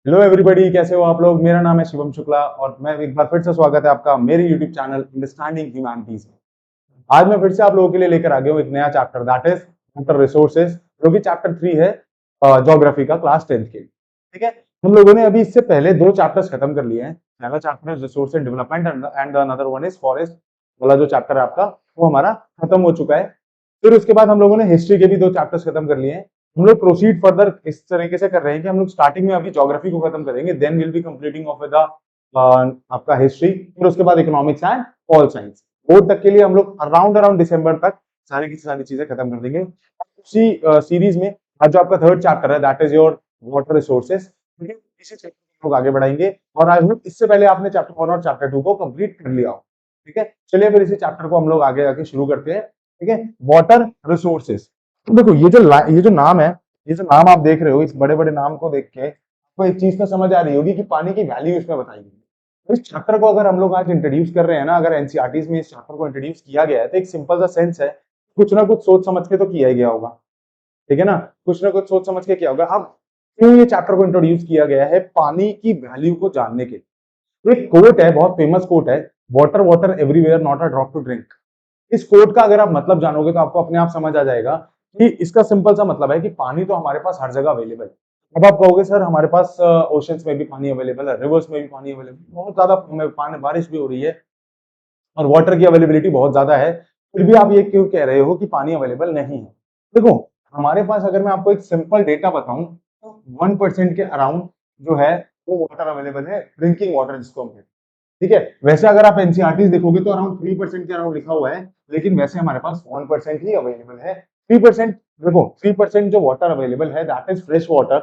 Hello everybody, कैसे हो आप लोग। मेरा नाम है शिवम शुक्ला और मैं एक बार फिर से स्वागत है आपका मेरे यूट्यूब चैनल अंडरस्टैंडिंग ह्यूमैनिटीज में। आज मैं फिर से आप लोगों के लिए लेकर आ गया हूँ एक नया chapter, that is water resources, जो कि चैप्टर 3 है ज्योग्राफी का, क्लास 10th के। ठीक है, हम लोगों ने अभी इससे पहले दो चैप्टर्स खत्म कर लिए हैं। पहला chapter is resource and development and another one is forest वाला जो चैप्टर है आपका, वो हमारा खत्म हो चुका है। फिर उसके बाद हम लोगों ने हिस्ट्री के भी दो चैप्टर्स खत्म कर लिए हैं। हम लोग प्रोसीड फर्दर इस तरीके से कर रहे हैं कि हम लोग स्टार्टिंग में अभी ज्योग्राफी को खत्म करेंगे, then will be completing off with आपका हिस्ट्री, फिर उसके बाद economics and pol science. Board तक के लिए हम लोग अराउंड अराउंड दिसंबर तक सारी की सारी चीजें खत्म कर देंगे। उसी सीरीज में आज जो आपका थर्ड चैप्टर है, that is your water resources. इसी चैप्टर को लोग आगे बढ़ाएंगे और आई होप इससे पहले आपने चैप्टर 1 और चैप्टर 2 को कंप्लीट कर लिया हो। ठीक है, चलिए फिर इसी चैप्टर को हम लोग आगे आगे शुरू करते हैं। ठीक है, वाटर रिसोर्सेज। तो देखो ये जो नाम है, ये जो नाम आप देख रहे हो, इस बड़े बड़े नाम को देख के आपको एक चीज तो समझ आ रही होगी कि पानी की वैल्यू इसमें बताई गई है। तो इस चैप्टर को अगर हम लोग आज इंट्रोड्यूस कर रहे हैं ना, अगर एनसीईआरटीज में इस चैप्टर को इंट्रोड्यूस किया गया है, तो एक सिंपल सा सेंस है, कुछ ना कुछ सोच समझ के तो किया ही गया होगा। ठीक है ना, कुछ ना कुछ सोच समझ के किया होगा। अब क्यों ये चैप्टर को इंट्रोड्यूस किया गया है? पानी की वैल्यू को जानने के लिए। एक कोट है, बहुत फेमस कोट है, water water everywhere not a drop to drink. इस कोट का अगर आप मतलब जानोगे तो आपको अपने आप समझ आ जाएगा कि इसका सिंपल सा मतलब है कि पानी तो हमारे पास हर जगह अवेलेबल है। अब आप कहोगे सर हमारे पास ओशंस में भी पानी अवेलेबल है, रिवर्स में भी पानी अवेलेबल है, बहुत ज्यादा पानी, बारिश भी हो रही है और वाटर की अवेलेबिलिटी बहुत ज्यादा है, फिर भी आप ये क्यों कह रहे हो कि पानी अवेलेबल नहीं है? देखो, हमारे पास अगर मैं आपको एक सिंपल डेटा बताऊं तो 1% के अराउंड जो है वो वाटर अवेलेबल है, ड्रिंकिंग वाटर जिसको हम कहते हैं। ठीक है, वैसे अगर आप एनसीईआरटी देखोगे तो अराउंड 3% के अराउंड लिखा हुआ है, लेकिन वैसे हमारे पास 1% ही अवेलेबल है। 3%, देखो 3% जो वाटर अवेलेबल है that is fresh water,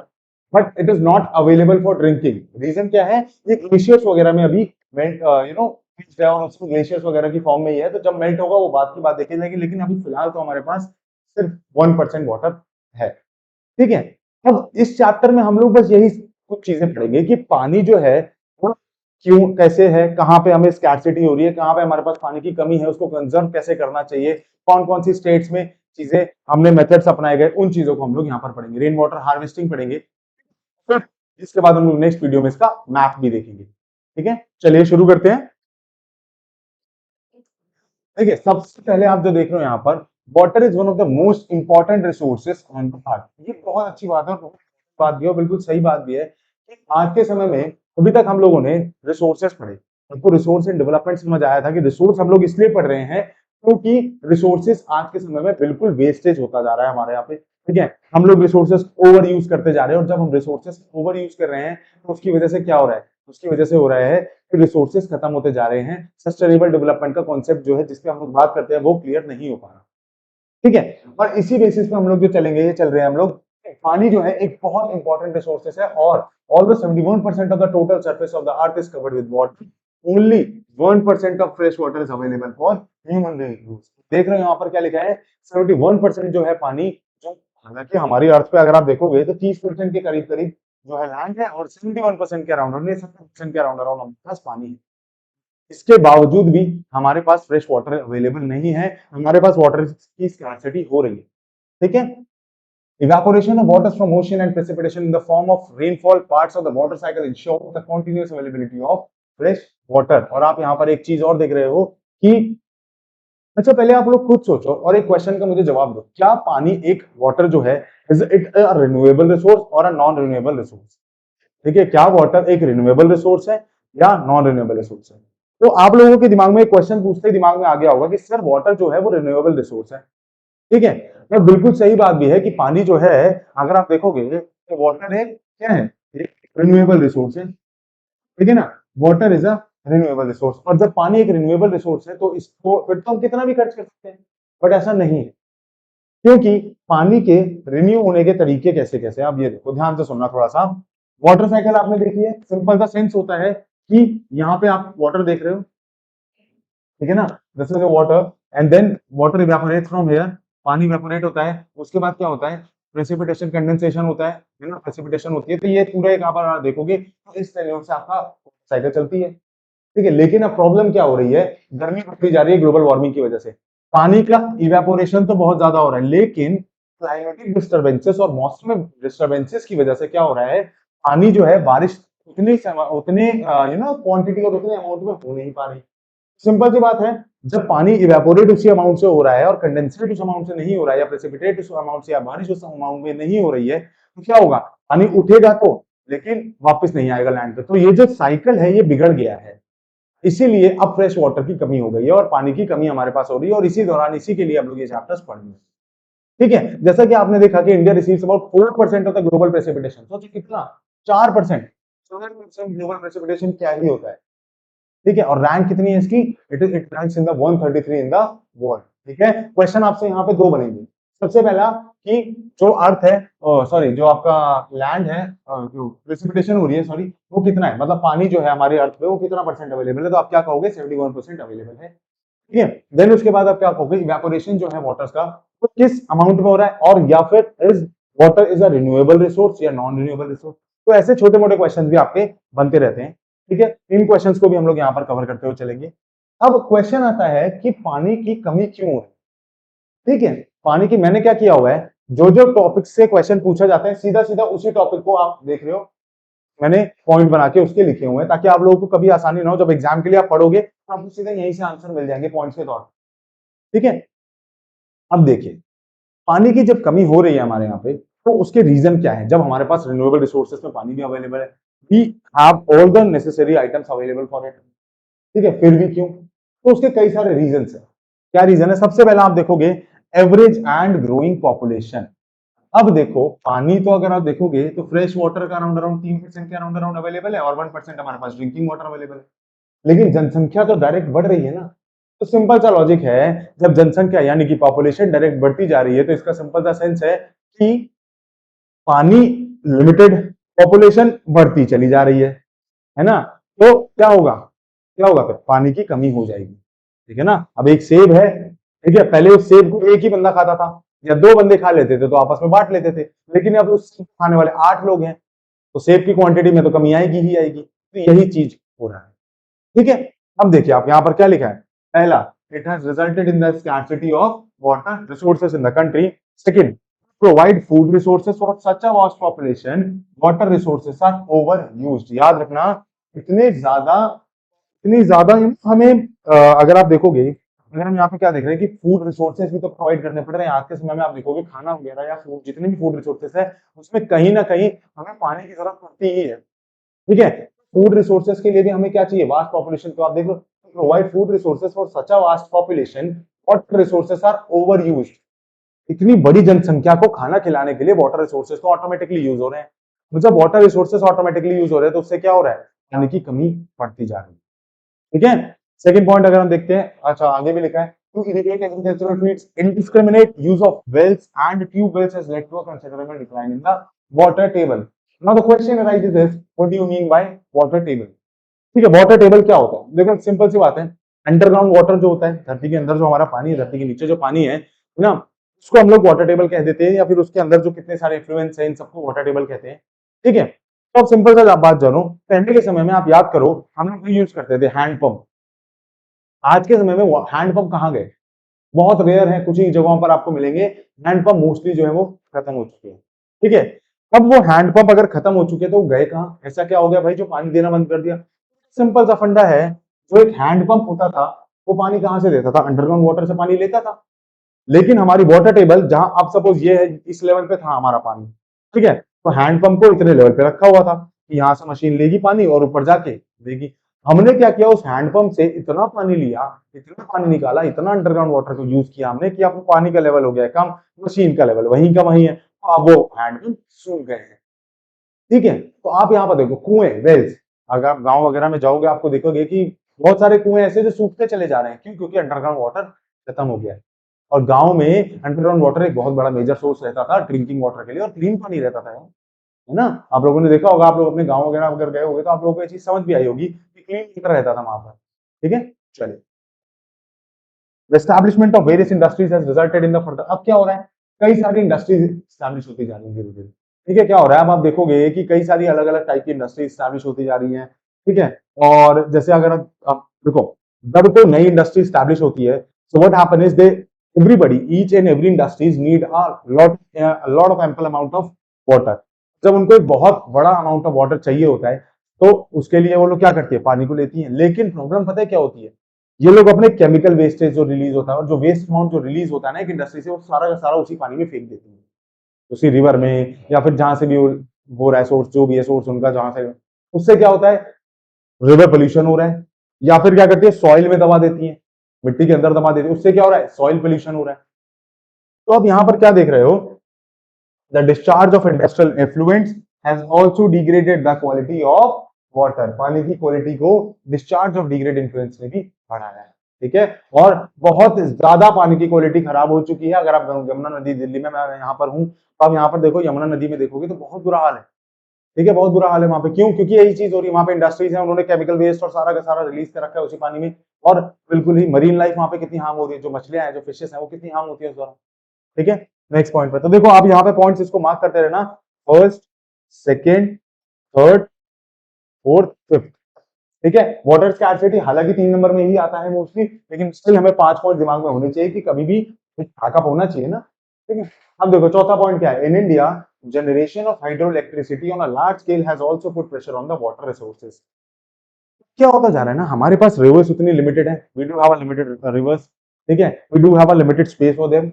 but it is not available for drinking. Reason क्या है? ये ग्लेशियर्स वगैरह में अभी मेल्ट, डाउन उसको ग्लेशियर्स वगैरह की फॉर्म में ही है, तो जब मेल्ट होगा वो बात की बात देखी जाएगी, लेकिन अभी फिलहाल तो हमारे पास सिर्फ 1% वाटर है। ठीक है, अब इस चैप्टर में हम लोग बस यही कुछ चीजें पढ़ेंगे कि पानी जो है वो क्यों, कैसे है, कहाँ पे हमें स्कैर्सिटी हो रही है, कहाँ पे हमारे पास पानी की कमी है, उसको कंजर्व कैसे करना चाहिए, कौन कौन सी स्टेट्स में चीजें हमने मेथड्स अपनाए गए, उन चीजों को हम लोग यहाँ पर पढ़ेंगे। रेन वाटर हार्वेस्टिंग पढ़ेंगे, फिर इसके बाद हम लोग नेक्स्ट वीडियो में इसका मैप भी देखेंगे। ठीक है, चलिए शुरू करते हैं। देखिए, सबसे पहले आप जो देख रहे हो यहाँ पर, water is one of the most important resources on the earth. ये बहुत अच्छी बात है और बहुत बात भी है और बिल्कुल सही बात भी है कि आज के समय में अभी तक हम लोगों ने रिसोर्सेज पढ़े, हमको रिसोर्स एंड डेवलपमेंट समझ आया था कि रिसोर्स हम लोग इसलिए पढ़ रहे हैं क्योंकि रिसोर्सेज आज के समय में बिल्कुल वेस्टेज होता जा रहा है हमारे यहाँ पे। ठीक है, हम लोग रिसोर्सेज ओवर यूज करते जा रहे हैं और जब हम रिसोर्सेज ओवर यूज कर रहे हैं तो उसकी वजह से क्या हो रहा है? उसकी वजह से हो रहा है कि रिसोर्सेज खत्म होते जा रहे हैं। सस्टेनेबल डेवलपमेंट का कॉन्सेप्ट जो है जिसपे हम लोग बात करते हैं वो क्लियर नहीं हो पा रहा। ठीक है, और इसी बेसिस पे हम लोग जो चलेंगे, ये चल रहे हैं हम लोग। पानी जो है एक बहुत इंपॉर्टेंट रिसोर्सेज है और almost 71% of the total surface of the earth is covered with water. Only 1% of fresh water is available for human use. देख रहे हो यहाँ पर क्या लिखा है? 71% जो है पानी, जो हालांकि हमारी अर्थ पे अगर आप देखोगे तो 30% के करीब करीब जो है लैंड है और 71% के अराउंड, 70% के अराउंड अराउंड हमारे पास पानी है। इसके बावजूद भी हमारे पास फ्रेश वाटर अवेलेबल नहीं है, हमारे पास वाटर की स्कैर्सिटी हो रही है। ठीक है, evaporation of waters from ocean and precipitation in the form of rainfall parts of the water cycle ensure the continuous availability of fresh water। और आप यहाँ पर एक चीज और देख रहे हो कि, अच्छा पहले आप लोग खुद सोचो और एक क्वेश्चन का मुझे जवाब दो, क्या पानी एक वाटर जो है is it a renewable resource और अ नॉन रिन्यूएबल रिसोर्स? ठीक है, क्या वाटर एक रिन्यूएबल रिसोर्स है या नॉन रिन्यूएबल रिसोर्स है? तो आप लोगों के दिमाग में एक क्वेश्चन पूछते ही दिमाग में आ गया होगा कि सर वाटर जो है वो रिन्यूएबल रिसोर्स है। ठीक है, तो बिल्कुल सही बात भी है कि पानी जो है, अगर आप देखोगे तो वाटर एक क्या है? एक रिन्यूएबल रिसोर्स है। ठीक है ना, water is a renewable resource, और जब पानी एक रिन्यूएबल रिसोर्स है तो इसको फिर तो हम कितना भी खर्च कर सकते हैं, बट ऐसा नहीं है। क्योंकि पानी के रिन्यू होने के तरीके कैसे कैसे, आप ये देखो, ध्यान से सुनना थोड़ा सा। वाटर साइकिल आपने देखी है, सिंपल सा सेंस होता है कि यहाँ पे आप वाटर देख रहे हो, ठीक है ना, this is water and then water evaporate from here, पानी इवेपोरेट होता है, उसके बाद क्या होता है? प्रेसिपिटेशन, कंडेंसेशन होता है ना, प्रेसिपिटेशन होती है, तो ये पूरा एक आप देखोगे तो इस तरीके से आपका साइकिल चलती है। ठीक है, लेकिन अब प्रॉब्लम क्या हो रही है? गर्मी बढ़ती जा रही है ग्लोबल वार्मिंग की वजह से, पानी का इवेपोरेशन तो बहुत ज्यादा हो रहा है, लेकिन क्लाइमेटिक डिस्टर्बेंसेस और मौसम डिस्टर्बेंसेस की वजह से क्या हो रहा है? पानी जो है बारिश उतने क्वांटिटी और उतने अमाउंट में हो नहीं पा रही। सिंपल सी बात है, जब पानी इवेपोरेट उसी अमाउंट से हो रहा है और कंडेंसेट उस अमाउंट से नहीं हो रहा है, या प्रेसिपिटेट उस अमाउंट से, या बारिश उस अमाउंट में नहीं हो रही है, तो क्या होगा, पानी उठेगा तो, लेकिन वापस नहीं आएगा लैंड पे। तो ये जो साइकिल है ये बिगड़ गया है, इसीलिए अब फ्रेश वाटर की कमी हो गई है और पानी की कमी हमारे पास हो रही है, और इसी दौरान इसी के लिए हम लोग ये चैप्टर्स पढ़ेंगे। ठीक है, जैसा कि आपने देखा कि India receives about 4% of the global precipitation. सोचिए कितना, 4%। 4% ग्लोबल प्रेसिपिटेशन क्या ही होता है। ठीक है, और रैंक कितनी है इसकी, it ranks in the 133 in the world. ठीक है, क्वेश्चन आपसे यहाँ पे दो बनेंगे। सबसे पहला कि जो अर्थ है, सॉरी जो आपका लैंड है, जो प्रेसिपिटेशन हो रही है, सॉरी, वो कितना है, मतलब पानी जो है हमारे अर्थ पे वो कितना परसेंट अवेलेबल है, तो आप क्या कहोगे, 71% अवेलेबल है। ठीक है, देन उसके बाद आप क्या कहोगे, इवेपोरेशन जो है वाटर का वो किस अमाउंट में हो रहा है, और या फिर is water is a renewable resource या नॉन रिन्यूएबल रिसोर्स। तो ऐसे छोटे मोटे क्वेश्चन भी आपके बनते रहते हैं। ठीक है, इन क्वेश्चंस को भी हम लोग यहाँ पर कवर करते हुए चलेंगे। अब क्वेश्चन आता है कि पानी की कमी क्यों है। ठीक है, पानी की, मैंने क्या किया हुआ है, जो जो टॉपिक से क्वेश्चन पूछा जाता है सीधा सीधा उसी टॉपिक को आप देख रहे हो, मैंने पॉइंट बना के उसके लिखे हुए हैं, ताकि आप लोगों को कभी आसानी ना हो, जब एग्जाम के लिए आप पढ़ोगे तो आपको सीधा यहीं से आंसर मिल जाएंगे पॉइंट्स के तौर पर। ठीक है, अब देखिए, पानी की जब कमी हो रही है हमारे यहाँ पे, तो उसके रीजन क्या है। जब हमारे पास रिन्यूएबल रिसोर्सेज में पानी भी अवेलेबल है, we have all the necessary items available for it, ठीक है, फिर भी क्यों, तो उसके कई सारे रीजन है। क्या रीजन है, सबसे पहला आप देखोगे एवरेज एंड ग्रोइंग पॉपुलेशन। अब देखो, पानी तो अगर आप देखोगे तो फ्रेश वाटर का अराउंड अराउंड 3% के अराउंड अराउंड अवेलेबल है, और 1% हमारे पास ड्रिंकिंग वाटर अवेलेबल है। लेकिन जनसंख्या तो डायरेक्ट बढ़ रही है ना, तो सिंपल सा लॉजिक है, जब जनसंख्या यानी कि पॉपुलेशन डायरेक्ट बढ़ती जा रही है, तो इसका सिंपल सा सेंस है कि पानी लिमिटेड, पॉपुलेशन बढ़ती चली जा रही है ना, तो क्या होगा, क्या होगा, फिर पानी की कमी हो जाएगी। ठीक है ना, अब एक सेब है, ठीक है, पहले उस सेब को एक ही बंदा खाता था, या दो बंदे खा लेते थे तो आपस में बांट लेते थे, लेकिन अब उस सेब खाने वाले 8 लोग हैं, तो सेब की क्वांटिटी में तो कमी आएगी ही आएगी। तो यही चीज हो रहा है। ठीक है, अब देखिए आप यहाँ पर क्या लिखा है, पहला, it has resulted in the scarcity of water resources in the country. Second, provide food resources for such a vast population, water resources are over used. याद रखना, इतने ज्यादा, इतनी ज्यादा हमें, अगर आप देखोगे, अगर हम यहाँ पे क्या देख रहे हैं कि फूड रिसोर्सेज भी तो प्रोवाइड करने पड़ रहे हैं। आज के समय में आप देखोगे खाना वगैरह या फूड, जितने भी फूड रिसोर्सेज है, उसमें कहीं ना कहीं हमें पानी की जरूरत पड़ती ही है। ठीक है, फूड रिसोर्सेज के लिए भी हमें क्या चाहिए, वास्ट पॉपुलेशन। तो आप देखो, provide food resources for such a vast population, water resources are over used. इतनी बड़ी जनसंख्या को खाना खिलाने के लिए वाटर रिसोर्सेज तो ऑटोमेटिकली यूज हो रहे हैं। तो जब वाटर रिसोर्सेज ऑटोमेटिकली यूज हो रहे हैं, तो उससे क्या हो रहा है, पानी की कमी बढ़ती जा रही है। ठीक है, सेकंड पॉइंट अगर हम देखते हैं, अच्छा आगे भी लिखा है, to irrigate agricultural fields, indiscriminate use of wells and tube wells has led to a considerable decline in the water table. Now the question arises is, what do you mean by water table? ठीक है, water table क्या होता है, देखो simple सी बात है, underground water जो होता है, धरती के अंदर जो हमारा पानी है, धरती के नीचे जो पानी है ना, उसको हम लोग वाटर टेबल कह देते हैं, या फिर उसके अंदर जो कितने सारे इन्फ्लुएंस है, इन सबको वाटर टेबल कहते हैं। ठीक है, तो अब सिंपल सा बात जानो, पहले के समय में आप याद करो, हम लोग यूज करते थे हैंड पंप। आज के समय में हैंडपंप कहाँ गए, बहुत रेयर है, कुछ ही जगहों पर आपको मिलेंगे। हैंडपंप मोस्टली जो है वो खत्म हो चुके हैं। ठीक है, अब वो हैंडपंप अगर खत्म हो चुके तो गए कहाँ, ऐसा क्या हो गया भाई जो पानी देना बंद कर दिया। सिंपल सा फंडा है, जो एक हैंडपंप होता था वो पानी कहाँ से देता था, अंडरग्राउंड वाटर से पानी लेता था। लेकिन हमारी वाटर टेबल, जहां आप सपोज ये है, इस लेवल पे था हमारा पानी, ठीक है, तो हैंडपंप को इतने लेवल पे रखा हुआ था कि यहाँ से मशीन लेगी पानी और ऊपर जाके देगी। हमने क्या किया, उस हैंडपंप से इतना पानी लिया, इतना पानी निकाला, इतना अंडरग्राउंड वाटर को यूज किया हमने कि अब पानी का लेवल हो गया कम, मशीन का लेवल वहीं का वहीं है, तो अब वो हैंडपंप सूख गए हैं। ठीक है, तो आप यहाँ पर देखो कुएं, वेल्स, अगर आप गांव वगैरह में जाओगे आपको देखोगे कि बहुत सारे कुएं ऐसे जो सूखते चले जा रहे हैं। क्यों, क्योंकि अंडरग्राउंड वाटर खत्म हो गया है। और गांव में अंडरग्राउंड वाटर एक बहुत बड़ा मेजर सोर्स रहता था ड्रिंकिंग वाटर के लिए, और क्लीन पानी रहता था, है ना। आप लोगों ने देखा होगा, आप लोग अपने गांव वगैरह अगर गए होंगे तो आप लोगों को ये चीज समझ भी आई होगी कि क्लीन वाटर रहता था वहां पर। ठीक है, चलिए, the establishment of various industries has resulted in the further. अब क्या हो रहा है, कई सारी इंडस्ट्रीज एस्टैब्लिश होती जा रही है धीरे धीरे। ठीक है, क्या हो रहा है, अब आप देखोगे कि कई सारी अलग अलग टाइप की इंडस्ट्री एस्टैब्लिश होती जा रही है। ठीक है, और जैसे अगर आप देखो, जब कोई नई इंडस्ट्री एस्टैब्लिश होती है, so what happen is they, everybody, each and every industries need a lot of ample amount of water. जब उनको एक बहुत बड़ा अमाउंट ऑफ वाटर चाहिए होता है तो उसके लिए वो लोग क्या करती है, पानी को लेती है। लेकिन प्रॉब्लम पता है क्या होती है, ये लोग अपने केमिकल वेस्टेज जो रिलीज होता है और जो वेस्ट अमाउंट जो रिलीज होता है ना एक इंडस्ट्री से, वो सारा का सारा उसी पानी में फेंक देती है, उसी रिवर में या फिर जहां से भी हो रहा है सोर्स, जो भी है सोर्स उनका जहां से। उससे क्या होता है, रिवर पोल्यूशन हो रहा है। या फिर क्या करती है, सॉइल में दबा देती है, मिट्टी के अंदर दबा देती है, उससे क्या हो रहा है, सॉइल पोल्यूशन हो रहा है। तो अब यहां पर क्या देख रहे हो, the discharge of industrial effluents has also degraded the quality of water. पानी की क्वालिटी को डिस्चार्ज ऑफ डिग्रेड इन्फ्लुएंस ने भी बढ़ाया है, ठीक है। और बहुत ज्यादा पानी की क्वालिटी खराब हो चुकी है। अगर आप यमुना नदी, दिल्ली में मैं यहाँ पर हूँ, तो आप यहाँ पर देखो, यमुना नदी में देखोगे तो बहुत बुरा हाल है, ठीक है, बहुत बुरा हाल है वहां पे। क्यों? क्योंकि यही चीज हो रही है, वहां पे इंडस्ट्रीज है, उन्होंने केमिकल वेस्ट और सारा का सारा रिलीज कर रखा है उसी पानी में। और बिल्कुल ही मरीन लाइफ वहां पे कितनी हार्म हो रही है, जो मछलियां हैं, जो फिशेस हैं, वो कितनी हार्म होती है उस दौरान, ठीक है। नेक्स्ट पॉइंट पे तो देखो, आप यहाँ पे पॉइंट्स इसको मार्क करते रहना, first, second, third, fourth, fifth, ठीक है। वाटर स्कैर्सिटी हालांकि 3 नंबर में ही आता है मोस्टली, लेकिन स्टिल हमें 5 पॉइंट दिमाग में होने चाहिए कि कभी भी बैकअप होना चाहिए ना, ठीक है। अब देखो चौथा पॉइंट क्या है, in India generation of hydro electricity on a large scale has also put pressure on the water resources. क्या होता जा रहा है ना, हमारे पास रिवर्स उतनी लिमिटेड है, we do have a limited rivers, ठीक है, we do have a limited space for them.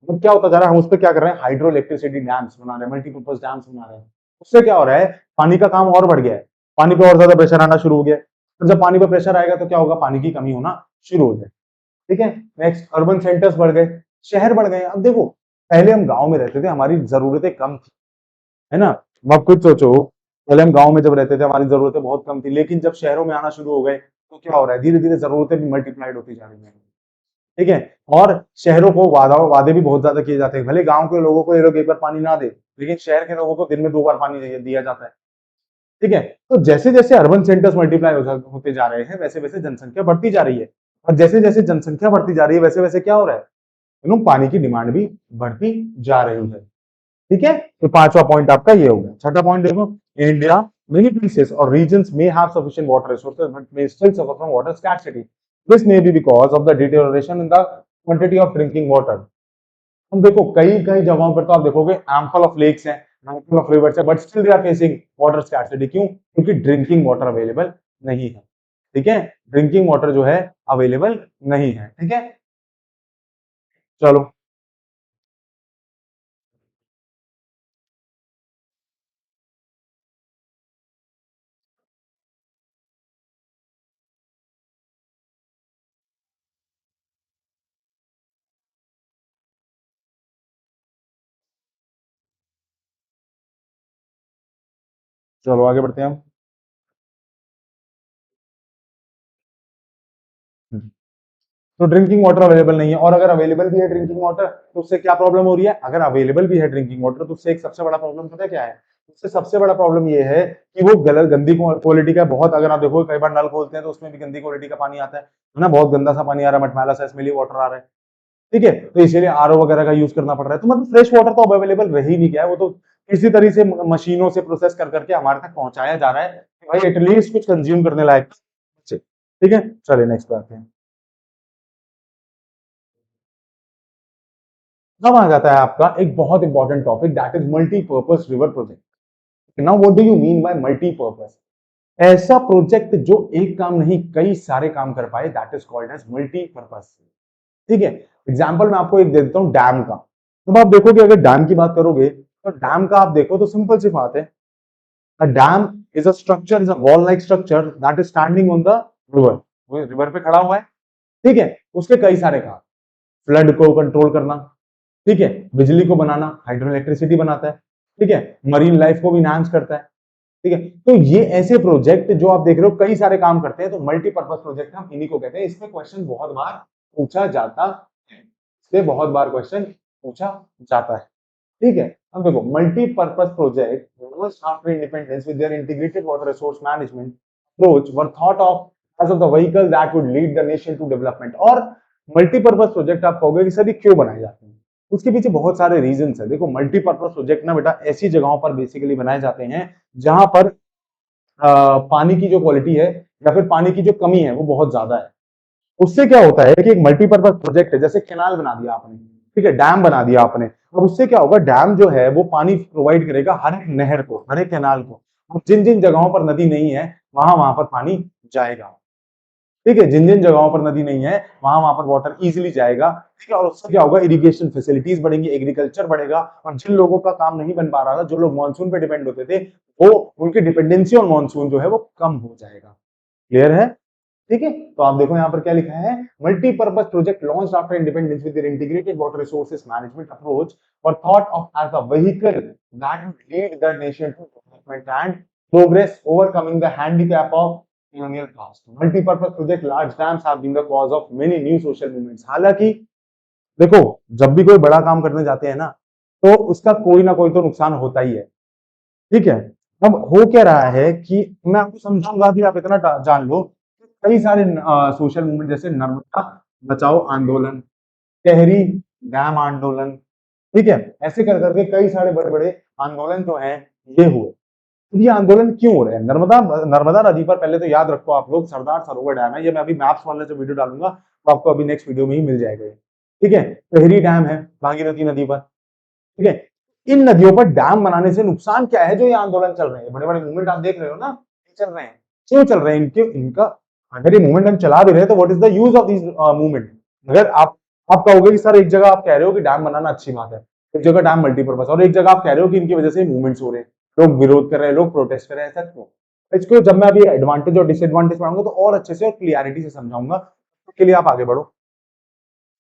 मतलब क्या होता जा रहा है, हम उस पर क्या कर रहे हैं, हाइड्रो इलेक्ट्रिसिटी डैम्स बना रहे हैं, मल्टीपर्पज डैम्स बना रहे हैं। उससे क्या हो रहा है, पानी का काम और बढ़ गया है, पानी पे और ज्यादा प्रेशर आना शुरू हो गया। तो जब पानी पे प्रेशर आएगा तो क्या होगा, पानी की कमी होना शुरू हो जाए, ठीक है। नेक्स्ट, अर्बन सेंटर्स बढ़ गए, शहर बढ़ गए। अब देखो, पहले हम गांव में रहते थे, हमारी जरूरतें कम थी, है ना। अब खुद सोचो, पहले हम गांव में जब रहते थे हमारी जरूरतें बहुत कम थी, लेकिन जब शहरों में आना शुरू हो गए तो क्या हो रहा है, धीरे धीरे जरूरतें भी मल्टीप्लाइड होती जा रही हैं, ठीक है। और शहरों को वादे भी बहुत ज्यादा किए जाते हैं। भले गांव के लोगों को ये लोग एक बार पानी ना दे, लेकिन शहर के लोगों को दिन में 2 बार पानी दिया जाता है, ठीक है। तो जैसे जैसे अर्बन सेंटर्स मल्टीप्लाई होते जा रहे हैं, वैसे वैसे जनसंख्या बढ़ती जा रही है। और जैसे जैसे जनसंख्या बढ़ती जा रही है, वैसे वैसे क्या हो रहा है, पानी की डिमांड भी बढ़ती जा रही है, ठीक है। तो पांचवा पॉइंट आपका ये हो गया। छठा पॉइंट देखो, इन इंडिया मेनी प्लेसेस और regions may have sufficient water resources but may still suffer from water scarcity. This may be because of the deterioration in the quantity of drinking water. हम देखो कई कई जगहों पर तो आप देखोगे एम्पल ऑफ लेक्स हैं, एम्पल ऑफ रिवर्स है, but still they are facing water scarcity. क्यों? क्योंकि ड्रिंकिंग वाटर अवेलेबल नहीं है, ठीक है। ड्रिंकिंग वाटर जो है अवेलेबल नहीं है, ठीक है। चलो चलो आगे बढ़ते हैं हम। तो ड्रिंकिंग वाटर अवेलेबल नहीं है, और अगर अवेलेबल भी है ड्रिंकिंग वाटर तो उससे क्या प्रॉब्लम हो रही है, अगर अवेलेबल भी है ड्रिंकिंग वाटर तो उससे एक सबसे बड़ा प्रॉब्लम पता है क्या है, उससे सबसे बड़ा प्रॉब्लम ये है कि वो गलत गंदी क्वालिटी का बहुत, अगर आप देखो कई बार नल खोलते हैं तो उसमें भी गंदी क्वालिटी का पानी आता है ना, बहुत गंदा सा पानी आ रहा है, मटमैला सा स्मेली वाटर आ रहा है, ठीक है। तो इसीलिए आरओ वगैरह का यूज करना पड़ रहा है। तो मतलब फ्रेश वाटर तो अवेलेबल रह ही नहीं गया है, वो तो किसी तरीके से मशीनों से प्रोसेस कर करके हमारे तक पहुंचाया जा रहा है कि भाई एटलीस्ट कुछ कंज्यूम करने लायक, ठीक है। चलिए नेक्स्ट पे आते हैं। अब आ जाता है आपका एक बहुत important topic, that is multipurpose river project. Now what do you mean by multipurpose? ऐसा प्रोजेक्ट जो एक काम नहीं कई सारे काम कर पाए, that is called as multipurpose, ठीक है। एग्जांपल मैं आपको एक दे देता हूं डैम का। तो आप देखोगे अगर डैम की बात करोगे तो डैम का आप देखो तो सिंपल सी बात है, a dam is a structure, is a wall like structure that is standing on the river. वो रिवर पे खड़ा हुआ है, ठीक है। उसके कई सारे काम, फ्लड को कंट्रोल करना, ठीक है, बिजली को बनाना, हाइड्रो इलेक्ट्रिसिटी बनाता है, ठीक है, मरीन लाइफ को भी इनहांस करता है, ठीक है। तो ये ऐसे प्रोजेक्ट जो आप देख रहे हो कई सारे काम करते हैं, तो मल्टीपर्पज प्रोजेक्ट हम इन्हीं को कहते हैं। इसमें क्वेश्चन बहुत बार पूछा जाता है, इससे बहुत बार क्वेश्चन पूछा जाता है, ठीक है। अब देखो, multipurpose project after independence with their integrated water resource management approach were thought of as of the vehicle that would lead the nation to development. और मल्टीपर्पज प्रोजेक्ट आप कहोगे कि सर ये क्यों बनाए जाते हैं, उसके पीछे बहुत सारे रीजंस है। देखो, मल्टीपर्पज प्रोजेक्ट ना बेटा ऐसी जगहों पर बेसिकली बनाए जाते हैं जहां पर पानी की जो क्वालिटी है या फिर पानी की जो कमी है वो बहुत ज्यादा है। उससे क्या होता है कि एक मल्टीपर्पज प्रोजेक्ट है, जैसे कैनाल बना दिया आपने, ठीक है, डैम बना दिया आपने, अब उससे क्या होगा, डैम जो है वो पानी प्रोवाइड करेगा हर एक नहर को, हर एक कैनाल को। अब जिन जिन जगहों पर नदी नहीं है वहां वहां पर पानी जाएगा। ठीक है, जिन जिन जगहों पर नदी नहीं है वहां वहां पर वाटर इजीली जाएगा। ठीक है, और उससे क्या होगा, इरिगेशन फैसिलिटीज बढ़ेंगी, एग्रीकल्चर बढ़ेगा। और जिन लोगों का काम नहीं बन पा रहा था, जो लोग मानसून पे डिपेंड होते थे, वो उनकी डिपेंडेंसी ऑन मानसून जो है वो कम हो जाएगा। क्लियर है? ठीक है, तो आप देखो यहाँ पर क्या लिखा है, multipurpose project launch after independence with integrated water resources management approach और thought of as a vehicle that lead the nation to development and progress overcoming the handicap of colonial past. Multi-purpose project, large dams have been the cause of many new social movements. हालांकि देखो, जब भी कोई बड़ा काम करने जाते हैं ना, तो उसका कोई ना कोई तो नुकसान होता ही है। ठीक है, अब हो क्या रहा है कि मैं आपको समझाऊंगा कि आप इतना जान लो, कई सारे सोशल मूवमेंट जैसे नर्मदा बचाओ आंदोलन, टहरी डैम आंदोलन, ठीक है, ऐसे कर करके कई सारे बड़े बड़े आंदोलन जो हैं ये हुए। ये आंदोलन क्यों हो रहे हैं? नर्मदा नर्मदा नदी पर पहले तो याद रखो आप लोग, सरदार सरोवर डैम है। ये मैं अभी मैप्स वाला जो वीडियो डालूंगा तो आपको अभी नेक्स्ट वीडियो में ही मिल जाएगा। ठीक है, टहरी डैम है भागीरथी नदी पर। ठीक है, इन नदियों पर डैम बनाने से नुकसान क्या है? जो ये आंदोलन चल रहे हैं, बड़े बड़े मूवमेंट आप देख रहे हो ना, चल रहे हैं, क्यों चल रहे हैं? इनके इनका अगर ये मूवमेंट हम चला भी रहे हैं तो what is the use of this movement? अगर आप कहोगे कि सर एक जगह आप कह रहे हो कि डैम बनाना अच्छी बात है, एक जगह डैम मल्टीपर्पज, और एक जगह आप कह रहे हो कि इनकी वजह से मूवमेंट्स हो रहे हैं, लोग विरोध कर रहे हैं, लोग प्रोटेस्ट कर रहे हैं, ऐसा क्यों? इसको जब मैं अभी एडवांटेज और डिसएडवांटेज पढ़ाऊंगा तो और अच्छे से और क्लियरिटी से समझाऊंगा। उसके लिए आप आगे बढ़ो।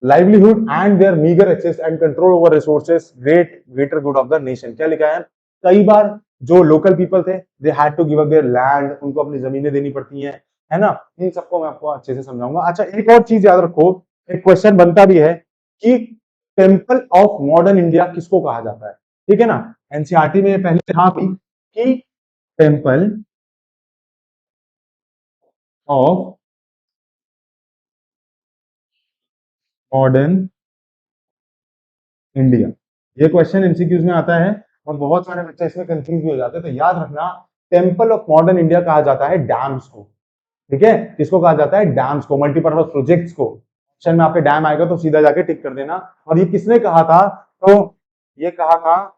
livelihood and their meager access and control over resources greater good of the nation। क्या लिखा है? कई बार जो लोकल पीपल थे, they had to give up their land, उनको अपनी जमीनें देनी पड़ती हैं, है ना? इन सबको मैं आपको अच्छे से समझाऊंगा। अच्छा, एक और चीज याद रखो, एक क्वेश्चन बनता भी है कि टेम्पल ऑफ मॉडर्न इंडिया किसको कहा जाता है? ठीक है ना, एनसीईआरटी में पहले था भी कि टेम्पल ऑफ मॉडर्न इंडिया, ये क्वेश्चन एमसीक्यूज में आता है और बहुत सारे बच्चे इसमें कंफ्यूज भी हो जाते हैं। तो याद रखना, टेम्पल ऑफ मॉडर्न इंडिया कहा जाता है डैम्स को। ठीक है, किसको कहा जाता है? डैम्स को, मल्टीपर्पज प्रोजेक्ट्स को। ऑप्शन में आपके डैम आएगा तो सीधा जाके टिक कर देना। और ये किसने कहा था? तो ये कहा था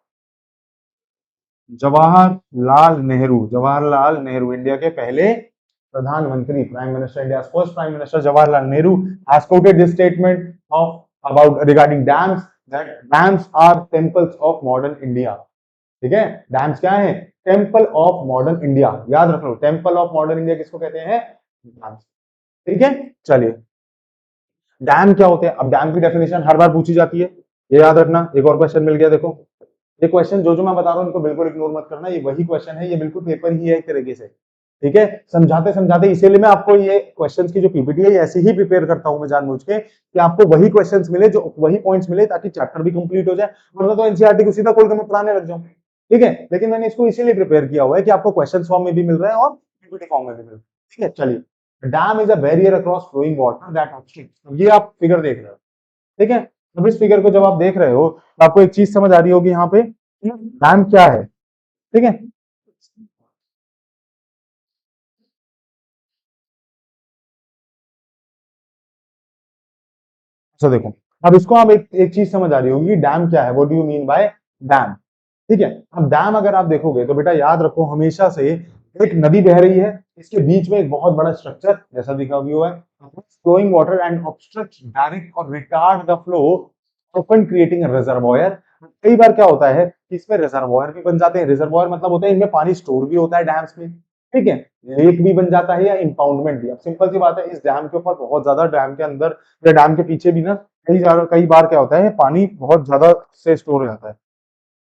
जवाहरलाल नेहरू। जवाहरलाल नेहरू इंडिया के पहले प्रधानमंत्री, prime minister, India first prime minister Jawaharlal Nehru has quoted this statement of about regarding dams that dams are temples of modern India। ठीक है, डैम्स क्या है? Temple of modern India. याद रख लो, टेम्पल ऑफ मॉडर्न इंडिया किसको कहते हैं? डैम्स। ठीक है, चलिए, डैम क्या होते हैं? अब डैम की डेफिनेशन हर बार पूछी जाती है, ये याद रखना। एक और क्वेश्चन मिल गया, देखो ये क्वेश्चन जो मैं बता रहा हूँ इनको बिल्कुल इग्नोर मत करना, ये वही क्वेश्चन है, ये बिल्कुल पेपर ही है एक तरीके से। ठीक है, समझाते समझाते, इसीलिए मैं आपको ये क्वेश्चंस की जो पीपीटी है ऐसे ही प्रिपेयर करता हूं मैं जानबूझ के, कि आपको वही क्वेश्चंस मिले, जो वही पॉइंट्स मिले, ताकि चैप्टर भी कंप्लीट हो जाए। वरना तो एनसीईआरटी को सीधा खोल के मैं पढ़ाने लग जाऊं। ठीक है, लेकिन मैंने इसको इसीलिए प्रिपेयर किया हुआ है कि आपको क्वेश्चन फॉर्म में भी मिल रहा है और पीपीटी फॉर्म में भी मिल रहा है। ठीक है, चलिए, dam is a barrier across flowing water that obstructs. ये आप फिगर देख रहे हो। ठीक है, अब इस फिगर को जब आप देख रहे हो तो आपको एक चीज समझ आ रही होगी यहाँ पे, डैम क्या है? ठीक है, अच्छा देखो, अब इसको आप एक चीज समझ आ रही होगी, डैम क्या है, what do you mean bye dam? ठीक है, अब डैम अगर आप देखोगे तो बेटा याद रखो, हमेशा से एक नदी बह रही है, इसके बीच में एक बहुत बड़ा स्ट्रक्चर जैसा दिखा हुआ है, flowing water and obstruct direct और retard the flow, often creating a reservoir। कई बार क्या होता है कि इसमें रिजर्वॉयर भी बन जाते हैं। रिजर्वॉयर मतलब होता है इनमें पानी स्टोर भी होता है डैम्स में। ठीक है, लेक भी बन जाता है या इंपाउंडमेंट भी। अब सिंपल सी बात है, इस डैम के ऊपर बहुत ज्यादा, डैम के अंदर या डैम के पीछे भी ना कई बार क्या होता है, पानी बहुत ज्यादा से स्टोर हो जाता है।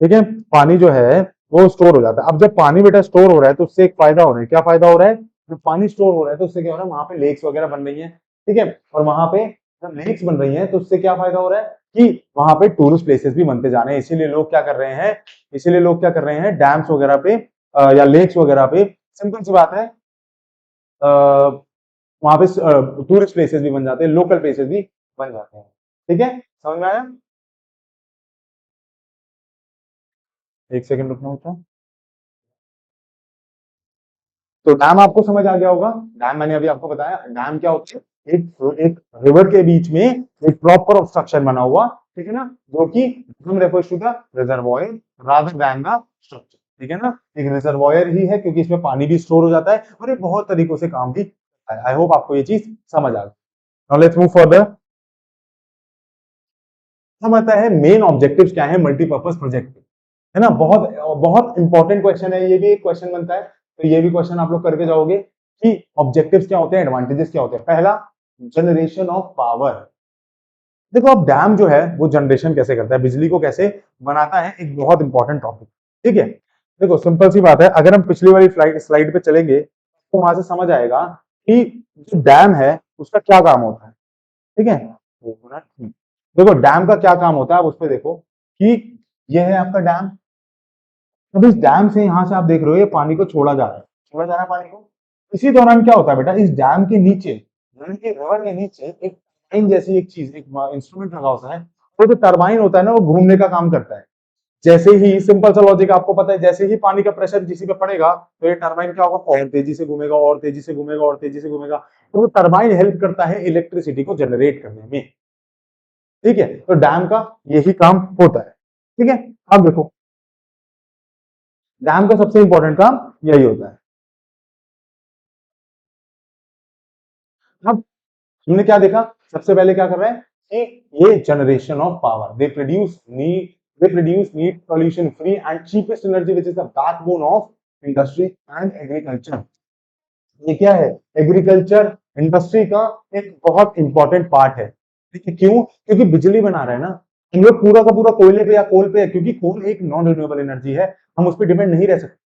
ठीक है, पानी जो है वो स्टोर हो जाता है। अब जब पानी बेटा स्टोर हो रहा है तो उससे एक फायदा हो रहा है। क्या फायदा हो रहा है? जब पानी स्टोर हो रहा है तो उससे क्या हो रहा है, वहां पे लेक्स वगैरह बन रही है। ठीक है, और वहां पे जब लेक्स बन रही है तो उससे क्या फायदा हो रहा है कि वहां पे टूरिस्ट प्लेसेस भी बनते जा रहे हैं। इसीलिए लोग क्या कर रहे हैं, इसीलिए लोग क्या कर रहे हैं, डैम्स वगैरह पे या लेक्स वगैरह पे, सिंपल सी बात है, वहां पे टूरिस्ट प्लेसेस भी बन जाते हैं, लोकल प्लेसेस भी बन जाते हैं। ठीक है, समझ में आया? एक सेकंड रुकना होता है। तो डैम आपको समझ आ गया होगा। डैम मैंने अभी आपको बताया, डैम क्या होता है, एक एक रिवर के बीच में एक प्रॉपर ऑब्स्ट्रक्शन बना हुआ, ठीक है ना, जो कि हम refers to the reservoir rather than the structure, ठीक है ना, एक रिजर्वॉयर ही है क्योंकि इसमें पानी भी स्टोर हो जाता है और ये बहुत तरीकों से काम भी करता है। आई होप आपको ये चीज समझ आ गई। Now let's move further. हम आता है मेन ऑब्जेक्टिव्स क्या है मल्टीपर्पज प्रोजेक्ट के, है ना, बहुत बहुत इंपॉर्टेंट क्वेश्चन है, ये भी एक क्वेश्चन बनता है, तो ये भी क्वेश्चन आप लोग करके जाओगे कि ऑब्जेक्टिव्स क्या होते हैं, एडवांटेजेस क्या होते हैं। पहला, जनरेशन ऑफ पावर। देखो अब डैम जो है वो जनरेशन कैसे करता है, बिजली को कैसे बनाता है, एक बहुत इंपॉर्टेंट टॉपिक, ठीक है। देखो सिंपल सी बात है, अगर हम पिछली वाली स्लाइड पे चलेंगे तो वहां से समझ आएगा कि जो डैम है उसका क्या काम होता है, ठीक है। देखो डैम का क्या काम होता है, आप उस पर देखो कि यह है आपका डैम। अब इस डैम से यहां से आप देख रहे हो ये पानी को छोड़ा जा रहा है, छोड़ा जा रहा है पानी को। इसी दौरान क्या होता है बेटा, इस डैम के नीचे यानी कि रिवर के नीचे एक टरबाइन जैसी एक चीज, एक इंस्ट्रूमेंट लगा होता है। वो जो टरबाइन होता है ना, वो घूमने का काम करता है। जैसे ही, सिंपल सा लॉजिक आपको पता है, जैसे ही पानी का प्रेशर किसी पे पड़ेगा तो ये टरबाइन क्या होगा, और तेजी से घूमेगा और तेजी से घूमेगा और तेजी से घूमेगा। तो वो टरबाइन हेल्प करता है इलेक्ट्रिसिटी को जनरेट करने में, ठीक है। तो डैम का यही काम होता है, ठीक है। अब देखो डैम का सबसे इंपॉर्टेंट काम यही होता है। अब हमने क्या देखा, सबसे पहले क्या कर रहा है कि ये generation of power, they produce neat pollution free and cheapest energy which is the backbone of industry and agriculture. ये क्या है, एग्रीकल्चर इंडस्ट्री का एक बहुत इंपॉर्टेंट पार्ट है, ठीक है। क्यों, क्योंकि बिजली बना रहे हैं ना हम लोग पूरा का पूरा कोयले पे या कोल पे है, क्योंकि कोल एक नॉन रिन्यूएबल एनर्जी है, हम उस पर डिपेंड नहीं रह सकते।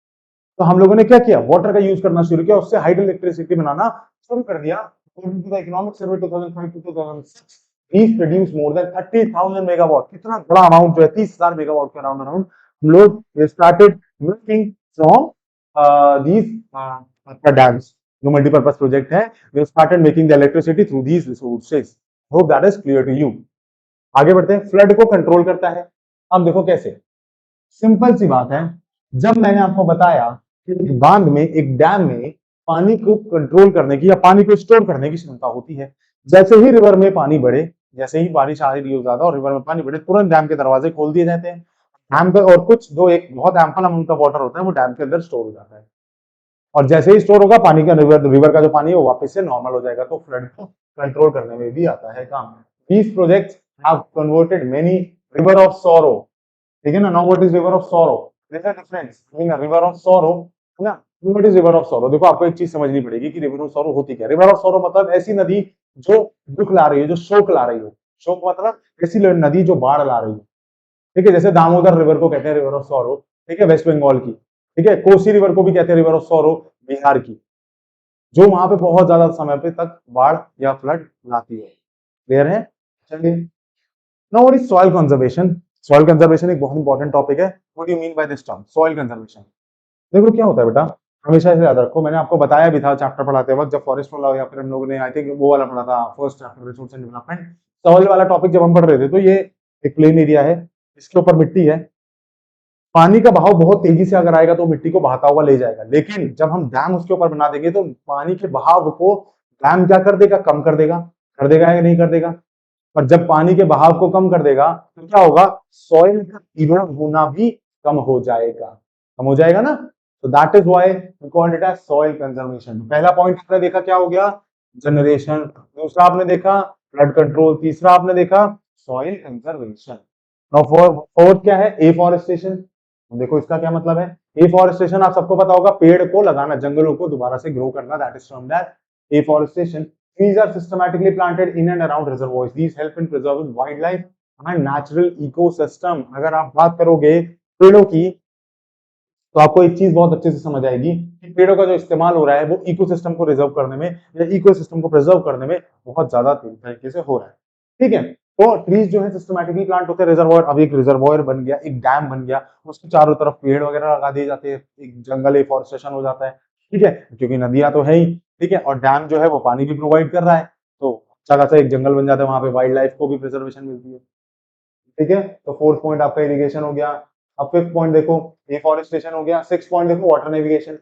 तो हम लोगों ने क्या किया, वाटर का यूज करना शुरू किया, उससे हाइड्रो इलेक्ट्रिसिटी बनाना शुरू कर दिया। Economic survey 2005 to 2006 these produce more than 30,000 megawatt, कितना बड़ा अमाउंट जो है, 30,000 मेगावाट के अराउंड अराउंड हम लोग started making from these dams. जो मल्टीपर्पज प्रोजेक्ट है, we started making the electricity through these resources. Hope that is clear to you. आगे बढ़ते हैं, फ्लड को कंट्रोल करता है। अब देखो कैसे, सिंपल सी बात है, जब मैंने आपको बताया कि एक बांध में, एक डैम में पानी को कंट्रोल करने की या पानी को स्टोर करने की क्षमता होती है। जैसे ही रिवर में पानी बढ़े, जैसे ही बारिश आ रही हो ज्यादा और रिवर में पानी बढ़े, तुरंत डैम के दरवाजे खोल दिए जाते हैं। डैम पे और कुछ जो एक बहुत एम्पल अमाउंट का वाटर होता है वो डैम के अंदर स्टोर हो जाता है, और जैसे ही स्टोर होगा पानी का, रिवर का जो पानी है वो वापस से नॉर्मल हो जाएगा। तो फ्लड को कंट्रोल करने में भी आता है काम। These projects have converted many river of sorrow, ठीक है ना। Now what is river of sorrow, there is difference between a river of sorrow, है ना। What is river of sorrow, देखो आपको एक चीज समझनी पड़ेगी कि रिवर ऑफ सॉरो होती क्या है। रिवर ऑफ सॉरो मतलब ऐसी नदी जो दुख ला रही है, जो शोक ला रही हो। शोक मतलब ऐसी नदी जो बाढ़ ला रही है, ठीक है। जैसे दामोदर रिवर को कहते हैं रिवर ऑफ सॉरो, ठीक है, वेस्ट बंगाल की, ठीक है। कोसी रिवर को भी कहते हैं रिवर ऑफ सॉरो, बिहार की, जो वहां पे बहुत ज्यादा समय पे तक बाढ़ या फ्लड लाती है। क्लियर है, चलिए। Now what is soil conservation. Soil conservation एक बहुत इंपॉर्टेंट टॉपिक है। What do you mean by this term soil conservation. देखो क्या होता है बेटा, हमेशा से याद रखो, मैंने आपको बताया भी था चैप्टर पढ़ाते वक्त, जब फॉरेस्ट वाला या फिर हम लोगों ने आई थिंक वो वाला पढ़ा था, first chapter resource and development, soil वाला टॉपिक जब हम पढ़ रहे थे, तो ये एक प्लेन एरिया है, इसके ऊपर मिट्टी है। पानी का बहाव बहुत तेजी से अगर आएगा तो मिट्टी को बहाता हुआ ले जाएगा, लेकिन जब हम डैम उसके ऊपर बना देंगे तो पानी के बहाव को डैम क्या कर देगा, कम कर देगा या नहीं कर देगा। और जब पानी के बहाव को कम कर देगा तो क्या होगा, सॉइल का इरोड होना भी कम हो जाएगा, कम हो जाएगा ना। तो that is why we called it as soil conservation. पहला पॉइंट आपने देखा क्या हो गया, जनरेशन। दूसरा आपने देखा फ्लड कंट्रोल। तीसरा आपने देखा सॉइल कंजर्वेशन। नाउ फोर्थ क्या है, एफॉरेस्टेशन। देखो इसका क्या मतलब है, एफॉरेस्टेशन आप सबको पता होगा, पेड़ को लगाना, जंगलों को दोबारा से ग्रो करना, that is termed as afforestation. Trees are systematically planted in and around reservoirs. These help in preserving wildlife and natural ecosystem. अगर आप बात करोगे पेड़ों की तो आपको एक चीज बहुत अच्छे से समझ आएगी कि पेड़ों का जो इस्तेमाल हो रहा है वो इकोसिस्टम को रिजर्व करने में या इकोसिस्टम को प्रिजर्व करने में बहुत ज्यादा तरीके से हो रहा है, ठीक है। तो ट्रीज जो है सिस्टमैटिकली प्लांट होते हैं रिजर्वॉयर। अब एक रिजर्वॉयर बन गया, एक डैम बन गया, उसके चारों तरफ पेड़ वगैरह लगा दिए जाते हैं, एक जंगल एफॉरेस्टेशन हो जाता है, ठीक है, क्योंकि नदियां तो है ही, ठीक है। और डैम जो है वो पानी भी प्रोवाइड कर रहा है, तो अच्छा खासा एक जंगल बन जाता है, वहां पे वाइल्ड लाइफ को भी प्रिजर्वेशन मिलती है, ठीक है। तो फोर्थ पॉइंट आपका इरिगेशन हो गया। अब फिफ्थ पॉइंट देखो एफॉरेस्टेशन हो गया। सिक्स पॉइंट देखो वाटर नेविगेशन,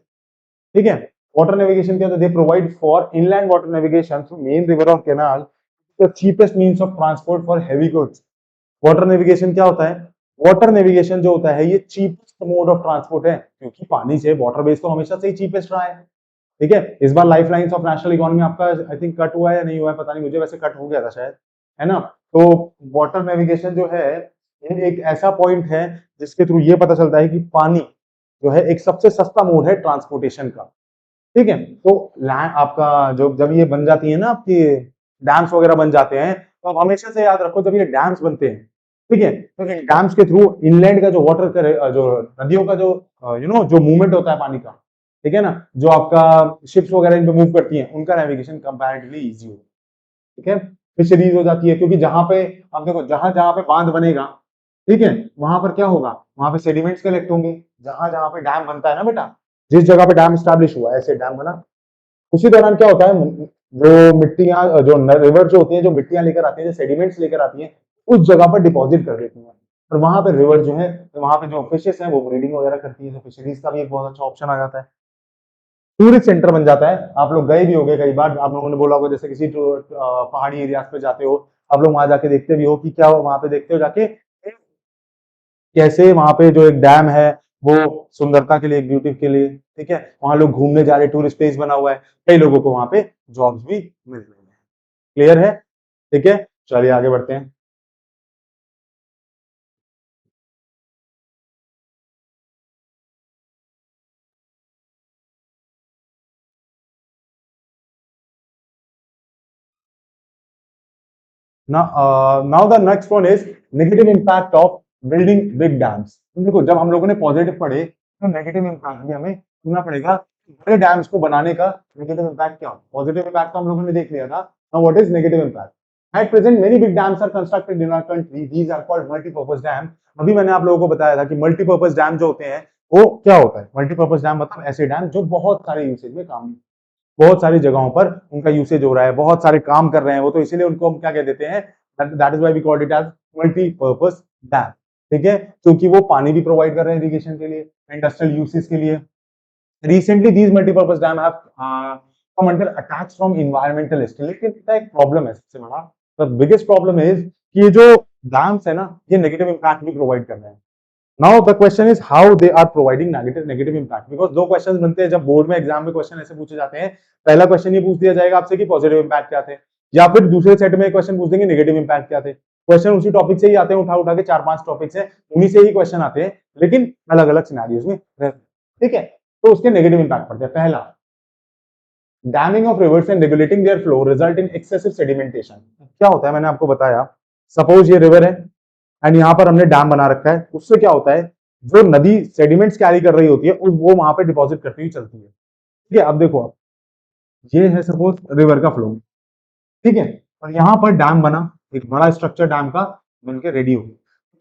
ठीक है। वाटर नेविगेशन क्या होता है, they provide for inland water navigation through main river और canal the cheapest means of transport for heavy goods. Water navigation क्या होता है? वाटर नेविगेशन जो होता है ये चीपेस्ट मोड ऑफ ट्रांसपोर्ट है, क्योंकि पानी से वाटर बेस तो हमेशा से ही चीपेस्ट रहा है। ठीक है, इस बार life lines of national economy आपका आई थिंक कट हुआ है या नहीं हुआ है पता नहीं मुझे, वैसे कट हो गया था शायद, है ना। तो वाटर नेविगेशन जो है ये एक ऐसा पॉइंट है जिसके थ्रू ये पता चलता है कि पानी जो है एक सबसे सस्ता मोड है ट्रांसपोर्टेशन का। ठीक है, तो लैंड आपका जो जब ये बन जाती है ना आपकी डैम्स वगैरह बन जाते हैं, तो आप हमेशा से याद रखो जब ये डैम्स बनते हैं, ठीक है, तो इन डैम्स के थ्रू इनलैंड का जो वाटर करे जो नदियों का जो जो मूवमेंट होता है पानी का, ठीक है ना, जो आपका शिप्स वगैरह इन पे मूव करती हैं उनका नेविगेशन कंपैरेटिवली इजी हो, ठीक है। फिशरीज हो जाती है, क्योंकि जहां पे आप देखो जहां जहां पे बांध बनेगा, ठीक है, वहां पर क्या होगा, वहां पे सेडिमेंट्स कलेक्ट होंगे, जहां जहां पे डैम बनता है ना बेटा, जिस जगह पे डैम स्टैब्लिश हुआ है ऐसे डैम बना, उसी दौरान क्या होता है, जो मिट्टियां जो रिवर जो होती है जो मिट्टियां लेकर आती है जो सेडिमेंट्स लेकर आती है उस जगह पर डिपॉजिट कर देती है, और वहां पे रिवर जो है तो वहां पे जो फिशेस हैं वो ब्रीडिंग वगैरह करती है, तो फिशरीज का भी एक बहुत अच्छा ऑप्शन आ जाता है, टूरिस्ट सेंटर बन जाता है। आप लोग गए भी होंगे कई बार, आप लोगों ने बोला होगा जैसे किसी जो पहाड़ी एरियाज पे जाते हो, आप लोग वहां जाके देखते भी हो कि क्या वहां पे देखते हो जाके कैसे वहां पे जो एक डैम है वो सुंदरता के लिए, एक ब्यूटी के लिए, ठीक है, वहां लोग घूमने जा रहे, टूरिस्ट प्लेस बना हुआ है, कई लोगों को वहां पे जॉब्स भी मिल रही है। क्लियर है? ठीक है, चलिए आगे बढ़ते हैं। Now the next one is negative impact of building big dams. देखो जब हम लोगों ने पॉजिटिव पढ़े तो नेगेटिव इंपैक्ट भी हमें सुनना पड़ेगा, बड़े डैम्स को बनाने का नेगेटिव इंपैक्ट क्या हो। पॉजिटिव इंपैक्ट तो हम लोगों ने देख लिया था, now what is negative impact. At present many big dams are constructed in our country, these are called multipurpose dam. अभी मैंने आप लोगों को बताया था कि मल्टीपर्पज डैम जो होते हैं वो क्या होता है। मल्टीपर्पज डैम मतलब ऐसे डैम जो बहुत सारे यूसेज में काम, बहुत सारी जगहों पर उनका यूसेज हो रहा है, बहुत सारे काम कर रहे हैं वो, तो इसीलिए उनको हम क्या कह देते हैं, that is why we called it as multipurpose dam. ठीक है, क्योंकि वो पानी भी प्रोवाइड कर रहे हैं इरिगेशन के लिए, इंडस्ट्रियल यूसेज के लिए। Recently these multipurpose dam have come under attacks from environmentalist, लेकिन इसका एक प्रॉब्लम है सबसे बड़ा, द बिगेस्ट प्रॉब्लम इज कि ये जो डैम्स है ना ये नेगेटिव इंपैक्ट भी प्रोवाइड कर रहे हैं। Now the question is how they are providing negative impact, because दो क्वेश्चन बनते हैं जब बोर्ड में एग्जाम में क्वेश्चन ऐसे पूछे जाते हैं। पहला क्वेश्चन ये पूछ दिया जाएगा आपसे कि पॉजिटिव इंपैक्ट क्या थे, या फिर दूसरे सेट में क्वेश्चन पूछ देंगे नेगेटिव इंपैक्ट क्या थे। क्वेश्चन उसी टॉपिक से ही आते हैं, उठा उठा के चार पांच टॉपिक से उन्हीं से ही क्वेश्चन आते हैं, लेकिन अलग अलग सिनेरियोज में रहते हैं। ठीक है, तो उसके नेगेटिव इंपैक्ट पड़ते हैं। पहला, damming of rivers and regulating their flow result in excessive sedimentation. क्या होता है, मैंने आपको बताया, सपोज ये रिवर है एंड यहाँ पर हमने डैम बना रखा है, उससे क्या होता है, जो नदी सेडिमेंट्स कैरी कर रही होती है वो वहां पे डिपॉजिट करती हुई चलती है। ठीक है, अब देखो आप, ये है सपोज रिवर का फ्लो, ठीक है, और यहाँ पर डैम बना, एक बड़ा स्ट्रक्चर डैम का बनके रेडी हो,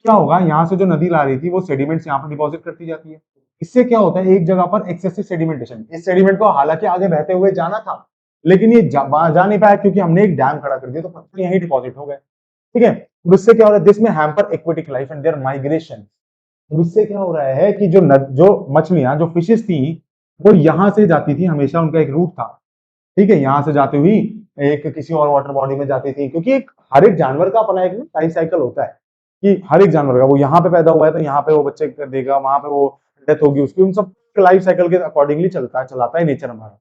क्या होगा, यहाँ से जो नदी ला रही थी वो सेडिमेंट्स यहाँ पर डिपॉजिट करती जाती है। इससे क्या होता है, एक जगह पर एक्सेसिव सेडिमेंटेशन, इस सेडिमेंट को हालांकि आगे बहते हुए जाना था, लेकिन ये जा नहीं पाया क्योंकि हमने एक डैम खड़ा कर दिया, तो पत्थर यहीं डिपॉजिट हो गए। ठीक है, तो इससे क्या हो रहा है, दिस में hamper aquatic life and their migration. तो इससे क्या हो रहा है कि जो मछलियां, जो फिशेस थी, वो यहां से जाती थी, हमेशा उनका एक रूट था, ठीक है, यहाँ से जाती हुई एक किसी और वाटर बॉडी में जाती थी, क्योंकि एक हर एक जानवर का अपना एक लाइफ साइकिल होता है, कि हर एक जानवर का, वो यहाँ पे पैदा हुआ है तो यहाँ पे वो बच्चे देगा, वहां पे वो डेथ होगी उसकी, उन सब लाइफ साइकिल के अकॉर्डिंगली चलता है, चलाता है नेचर हमारा।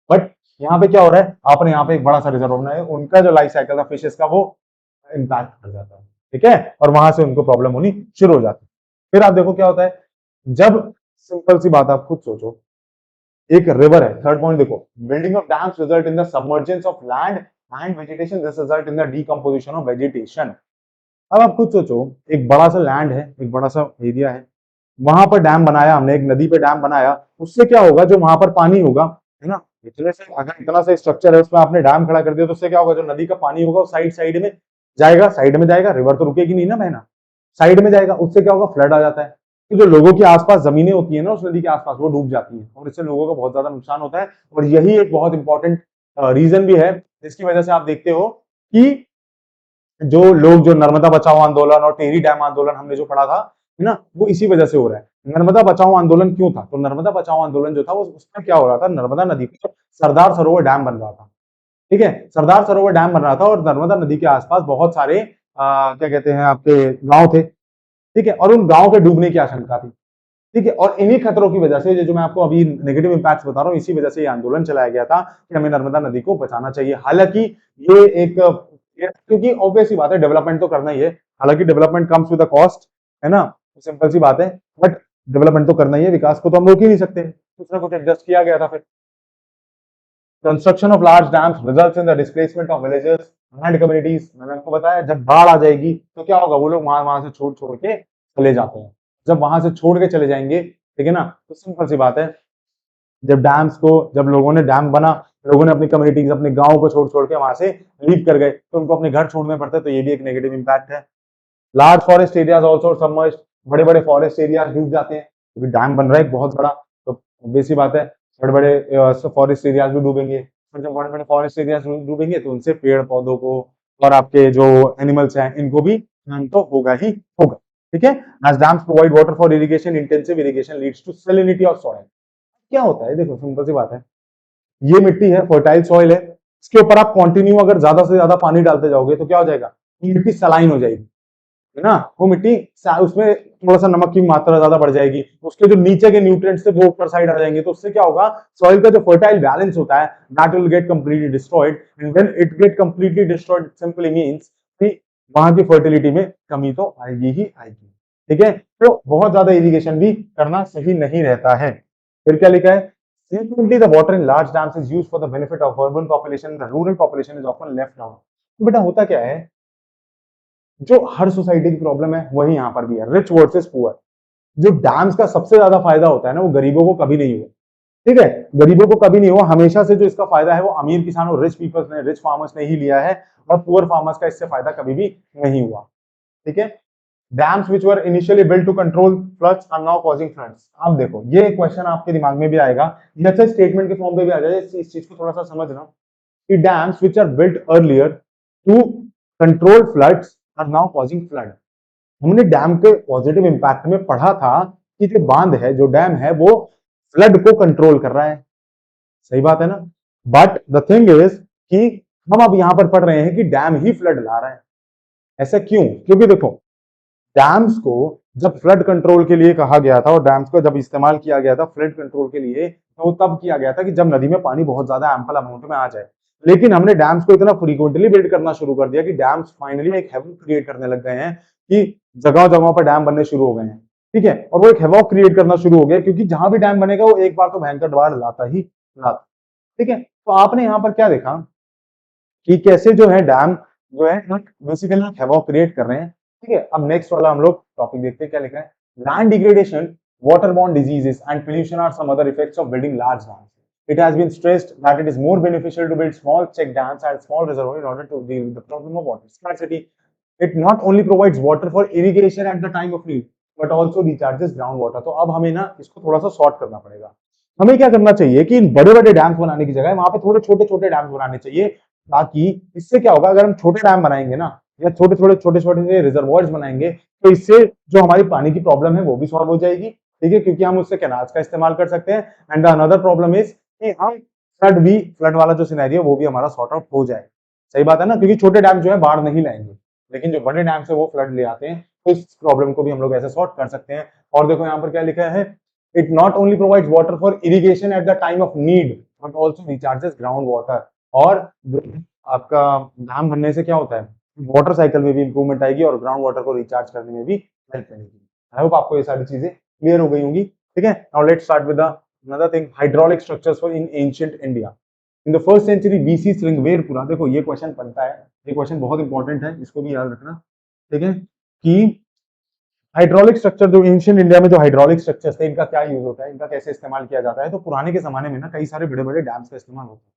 बट यहाँ पे क्या हो रहा है, आपने यहाँ पे एक बड़ा सा रिजर्व बनाया है, उनका जो लाइफ साइकिल था फिशेस का वो इम्पैक्ट कर जाता है, ठीक है, और वहां से उनको प्रॉब्लम होनी शुरू हो जाती है। फिर आप देखो क्या होता है, जब, सिंपल सी बात आप खुद सोचो, एक रिवर है, थर्ड पॉइंट देखो, building of dams result in the submergence of land and vegetation, this result in the decomposition of vegetation. अब आप खुद सोचो, एक बड़ा सा लैंड है, एक बड़ा सा एरिया है, वहां पर डैम बनाया हमने, एक नदी पे डैम बनाया, उससे क्या होगा, जो वहां पर पानी होगा, है ना, इतने से अगर इतना सा स्ट्रक्चर है उसमें आपने डैम खड़ा कर दिया, तो उससे क्या होगा, जो नदी का पानी होगा वो साइड साइड में जाएगा, साइड में जाएगा, रिवर तो रुकेगी नहीं ना बहना, साइड में जाएगा, उससे क्या होगा, फ्लड आ जाता है, कि जो लोगों के आसपास जमीनें होती है ना उस नदी के आसपास, वो डूब जाती हैं, और इससे लोगों को बहुत ज्यादा नुकसान होता है। और यही एक बहुत इंपॉर्टेंट रीजन भी है जिसकी वजह से आप देखते हो कि जो लोग, जो नर्मदा बचाओ आंदोलन और टेहरी डैम आंदोलन हमने जो पढ़ा था, है ना, वो इसी वजह से हो रहा है। नर्मदा बचाओ आंदोलन क्यों था, तो नर्मदा बचाओ आंदोलन जो था वो, उसमें क्या हो रहा था, नर्मदा नदी पर सरदार सरोवर डैम बन रहा था, ठीक है, सरदार सरोवर डैम बन रहा था, और नर्मदा नदी के आसपास बहुत सारे क्या कहते हैं आपके गांव थे, ठीक है, और उन गांव के डूबने की आशंका थी, ठीक है, और इन्हीं खतरों की वजह से जो मैं आपको अभी नेगेटिव इंपैक्ट्स बता रहा हूँ, इसी वजह से ये आंदोलन चलाया गया था कि हमें नर्मदा नदी को बचाना चाहिए। हालांकि ये एक क्योंकि ऑब्वियस सी बात है, डेवलपमेंट तो करना ही है, हालांकि development comes with a cost, है ना, सिंपल सी बात है, बट डेवलपमेंट तो करना ही है, विकास को तो हम रोक ही नहीं सकते, कुछ ना कुछ एडजस्ट किया गया था। फिर construction of large dams results in the displacement of villages and communities. मैंने आपको बताया जब बाढ़ आ जाएगी तो क्या होगा, वो लोग वहां वहां से छोड़ छोड़ के चले जाते हैं। जब वहां से छोड़ के चले जाएंगे, ठीक है ना, तो सिंपल सी बात है, जब लोगों ने डैम बना, लोगों ने अपनी कम्युनिटीज, अपने गांव को छोड़ छोड़ के वहां से लीव कर गए, तो उनको अपने घर छोड़ने पड़ते, तो ये भी एक नेगेटिव इंपैक्ट है। Large forest areas also submerged, बड़े बड़े फॉरेस्ट एरियाज डूब जाते हैं क्योंकि डैम बन रहा है एक बहुत बड़ा, तो बेसी बात है बड़े बड़े फॉरेस्ट एरियाज भी डूबेंगे, और जब बड़े बड़े फॉरेस्ट एरियाज डूबेंगे तो उनसे पेड़ पौधों को और आपके जो एनिमल्स हैं इनको भी नुकसान तो होगा ही होगा, ठीक है। As dams provide water for irrigation, intensive irrigation leads to salinity of soil. क्या होता है, देखो सिंपल सी बात है, ये मिट्टी है, फर्टाइल सॉइल है, इसके ऊपर आप कंटिन्यू अगर ज्यादा से ज्यादा पानी डालते जाओगे तो क्या हो जाएगा, ये मिट्टी सलाइन हो जाएगी, है ना, वो मिट्टी उसमें थोड़ा सा नमक की मात्रा ज्यादा बढ़ जाएगी, उसके जो नीचे के न्यूट्रिएंट्स थे वो ऊपर साइड आ जाएंगे, तो उससे क्या होगा, सॉइल का जो फर्टाइल बैलेंस होता है that will get completely destroyed, and when it get completely destroyed it simply means कि वहां की फर्टिलिटी में कमी तो आएगी ही आएगी, ठीक है। तो बहुत ज्यादा इरिगेशन भी करना सही नहीं रहता है। फिर क्या लिखा है, frequently the water in large dams is used for the benefit of urban population, the rural population is often left out। तो बेटा होता क्या है, जो हर सोसाइटी की प्रॉब्लम है वही यहाँ पर भी है, रिच वर्सेस पुअर। जो डैम्स का सबसे ज्यादा फायदा होता है ना, वो गरीबों को कभी नहीं हुआ, ठीक है, गरीबों को कभी नहीं हुआ, हमेशा से जो इसका फायदा है वो अमीर किसानों, रिच पीपल्स ने, रिच फार्मर्स ने ही लिया है, और पुअर फार्मर्स का इससे फायदा कभी भी नहीं हुआ, ठीक है। Dams which were initially built to control floods are now causing floods। आप देखो ये क्वेश्चन आपके दिमाग में भी आएगा, ये अच्छा स्टेटमेंट के फॉर्म पे भी आ जाए, इस चीज को थोड़ा सा समझना कि dams which are built earlier to control floods are now causing flood। हमने डैम के पॉजिटिव इंपैक्ट में पढ़ा था कि जो बांध है, जो डैम है, वो फ्लड को कंट्रोल कर रहा है, सही बात है ना, बट द थिंग इज कि हम अब यहां पर पढ़ रहे हैं कि डैम ही फ्लड ला रहा है। ऐसा क्यों, क्योंकि देखो डैम्स को जब फ्लड कंट्रोल के लिए कहा गया था और डैम्स को जब इस्तेमाल किया गया था फ्लड कंट्रोल के लिए, तो तब किया गया था कि जब नदी में पानी बहुत ज्यादा एम्पल अमाउंट में आ जाए। लेकिन हमने डैम्स को इतना फ्रीक्वेंटली बिल्ड करना शुरू कर दिया कि डैम्स फाइनली एक हैवॉक क्रिएट करने लग गए हैं, कि जगह जगह पर डैम बनने शुरू हो गए हैं, ठीक है, और वो एक हैवॉक क्रिएट करना शुरू हो गया क्योंकि जहां भी डैम बनेगा वो एक बार तो भयंकर बाढ़ लाता ही लाता, ठीक है। तो आपने यहाँ पर क्या देखा कि कैसे जो है डैम जो है बेसिकली हैवॉक क्रिएट कर रहे हैं, ठीक है। अब नेक्स्ट वाला हम लोग टॉपिक देखते हैं, क्या लिखा है, land degradation, waterborne diseases and pollution are some other effects of building large dams. It has been stressed that it is more beneficial to build small check dams and small reservoirs in order to deal with the problem of water scarcity. It not only provides water for irrigation at the time of need, but also recharges groundwater। तो अब हमें ना इसको थोड़ा सा sort करना पड़ेगा। हमें क्या करना चाहिए कि इन बड़े बड़े डैम्स बनाने की जगह वहां पे थोड़े छोटे छोटे डैम्स बनाने चाहिए, ताकि इससे क्या होगा, अगर हम छोटे डैम बनाएंगे ना, या छोटे छोटे से रिजर्वॉयर्स बनाएंगे, तो इससे जो हमारी पानी की प्रॉब्लम है वो भी सॉल्व हो जाएगी, ठीक है, क्योंकि हम उससे कैनाल्स का इस्तेमाल कर सकते हैं। एंड अनदर प्रॉब्लम इज कि हम फ्लड वाला जो सिनेरियो वो भी हमारा सॉर्ट आउट हो जाए, सही बात है ना, क्योंकि छोटे डैम जो है बाढ़ नहीं लाएंगे, लेकिन जो बड़े डैम से वो फ्लड ले आते हैं, तो इस प्रॉब्लम को भी हम लोग ऐसे सॉर्ट कर सकते हैं। और देखो यहाँ पर क्या लिखा है, it not only provides water for irrigation at the time of need but also recharges ground water. और आपका डैम बनने से क्या होता है, वाटर साइकिल में भी इंप्रूवमेंट आएगी और ग्राउंड वाटर को रिचार्ज करने में भी हेल्प करेगी। आई होप आपको ये सारी चीजें क्लियर हो गई होंगी, ठीक है। Now let's start with another thing, hydraulic structures for in ancient India. In the first century BC Sringaverapura, देखो ये क्वेश्चन बनता है, ये क्वेश्चन बहुत इंपॉर्टेंट है, इसको भी याद रखना, ठीक है, कि हाइड्रोलिक स्ट्रक्चर जो एंशिएंट इंडिया में जो हाइड्रोलिक स्ट्रक्चर्स थे इनका क्या यूज होता है, इनका कैसे इस्तेमाल किया जाता है। तो पुराने के जमाने में ना कई सारे बड़े बड़े डैम्स का इस्तेमाल होता है,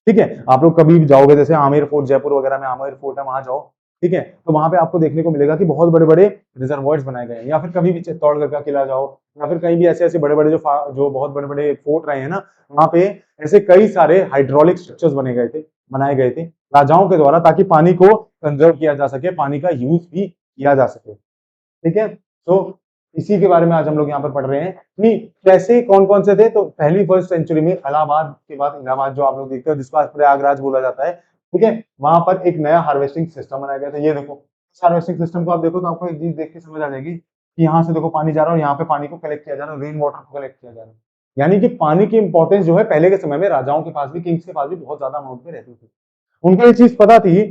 ठीक है। आप लोग कभी भी जाओगे, जैसे आमेर फोर्ट, जयपुर वगैरह में आमेर फोर्ट है, वहां जाओ, ठीक है, तो वहां पे आपको देखने को मिलेगा कि बहुत बड़े बड़े रिजर्वॉयर्स बनाए गए हैं। या फिर कभी भी चित्तौड़गढ़ का किला जाओ, या फिर कहीं भी ऐसे ऐसे बड़े बड़े जो बहुत बड़े बड़े फोर्ट रहे हैं ना, वहां पे ऐसे कई सारे हाइड्रोलिक स्ट्रक्चर्स बनाए गए थे राजाओं के द्वारा, ताकि पानी को कंजर्व किया जा सके, पानी का यूज भी किया जा सके, ठीक है। तो इसी के बारे में आज हम लोग यहाँ पर पढ़ रहे हैं कि कैसे कौन कौन से थे। तो पहली फर्स्ट सेंचुरी में इलाहाबाद के बाद, इलाहाबाद जो आप लोग देखते हो जिसको प्रयागराज बोला जाता है, ठीक है, वहां पर एक नया हार्वेस्टिंग सिस्टम बनाया गया था। ये देखो हार्वेस्टिंग सिस्टम को आप देखो तो आपको एक चीज देख के समझ आ जाएगी कि यहाँ से देखो पानी जा रहा है और यहाँ पे पानी को कलेक्ट किया जा रहा है, रेन वाटर को कलेक्ट किया जा रहा है। यानी कि पानी की इंपॉर्टेंस जो है पहले के समय में राजाओं के पास भी, किंग्स के पास भी बहुत ज्यादा अमाउंट में रहती थी। उनको ये चीज पता थी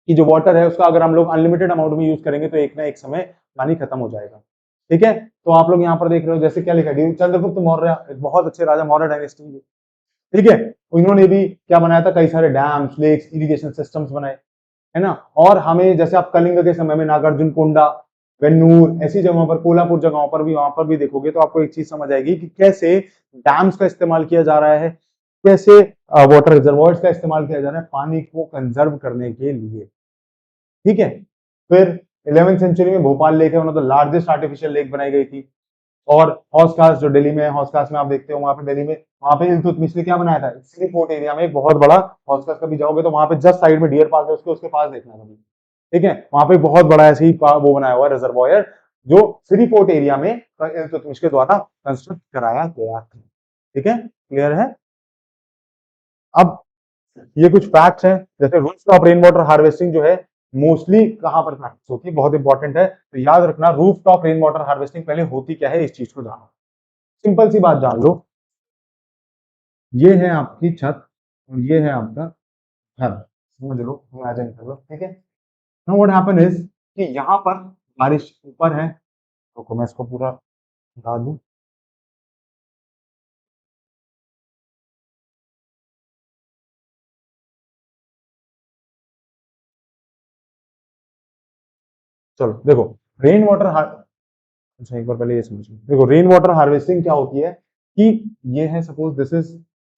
कि जो वाटर है उसका अगर हम लोग अनलिमिटेड अमाउंट में यूज करेंगे तो एक ना एक समय पानी खत्म हो जाएगा। ठीक है, तो आप लोग यहाँ पर देख रहे हो जैसे क्या लिखा है, चंद्रगुप्त मौर्य एक बहुत अच्छे राजा, मौर्य डायनेस्टी के। ठीक है, इन्होंने भी क्या बनाया था, कई सारे डैम्स, लेक्स, इरिगेशन सिस्टम्स बनाए, है ना। और हमें जैसे आप कलिंग के समय में नागार्जुन कोंडा, वेन्नूर, ऐसी जगहों पर, कोल्हापुर जगहों पर भी, वहां पर भी देखोगे तो आपको एक चीज समझ आएगी कि कैसे डैम्स का इस्तेमाल किया जा रहा है, कैसे वाटर रिजर्वॉयर्स का इस्तेमाल किया जा रहा है पानी को कंजर्व करने के लिए। ठीक है, फिर 11वीं सेंचुरी में भोपाल लेक है, one of the largest artificial lake बनाई गई थी। और हौस खास जो दिल्ली में है, हौस खास में आप देखते हो वहां पे दिल्ली में, वहां पे इल्तुतमिश ने क्या बनाया था, सिटी फोर्ट एरिया में एक बहुत बड़ा, हौस खास कभी जाओगे तो वहां पे जस्ट साइड में डियर पार्क है, उसके पास देखना कभी। ठीक है, वहां पे बहुत बड़ा ऐसे ही वो बनाया हुआ है रिजर्वॉयर, जो सिटी फोर्ट एरिया में इल्तुतमिश के द्वारा कंस्ट्रक्ट कराया गया था। ठीक है, क्लियर है। अब ये कुछ फैक्ट्स हैं, जैसे रूफटॉप रेन वाटर हार्वेस्टिंग जो है मोस्टली कहां पर प्रैक्टिस होती है, बहुत इंपॉर्टेंट है, तो याद रखना रूफटॉप रेन वाटर हार्वेस्टिंग पहले होती क्या है, इस चीज को जानो। सिंपल सी बात जान लो, ये है आपकी छत और ये है आपका घर, समझ लो, इमेजिन कर लो। ठीक है, नाउ व्हाट हैपन इज कि यहाँ पर बारिश ऊपर है, तो मैं इसको पूरा हटा दूं। चलो देखो, रेन वाटर, अच्छा एक बार पहले ये समझो, देखो रेन वाटर हार्वेस्टिंग क्या होती है कि ये है, सपोज दिस इज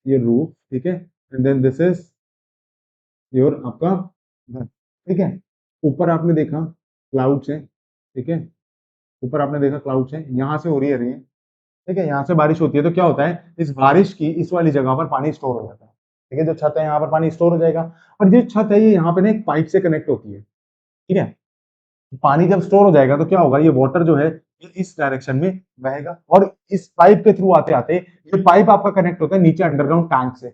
ये रूफ, ठीक है, and then this is your आपका घर। ठीक है, ऊपर आपने देखा क्लाउड्स है, ठीक है, ऊपर आपने देखा क्लाउड्स है, यहाँ से हो रही है रेन। ठीक है, यहाँ से बारिश होती है, तो क्या होता है, इस बारिश की इस वाली जगह पर पानी स्टोर हो जाता है। ठीक है, जो छत है यहाँ पर पानी स्टोर हो जाएगा, और ये छत है ये यहाँ पे ना एक पाइप से कनेक्ट होती है। ठीक है, पानी जब स्टोर हो जाएगा तो क्या होगा, ये वाटर जो है ये इस डायरेक्शन में बहेगा, और इस पाइप के थ्रू आते आते ये पाइप आपका कनेक्ट होता है नीचे अंडरग्राउंड टैंक से,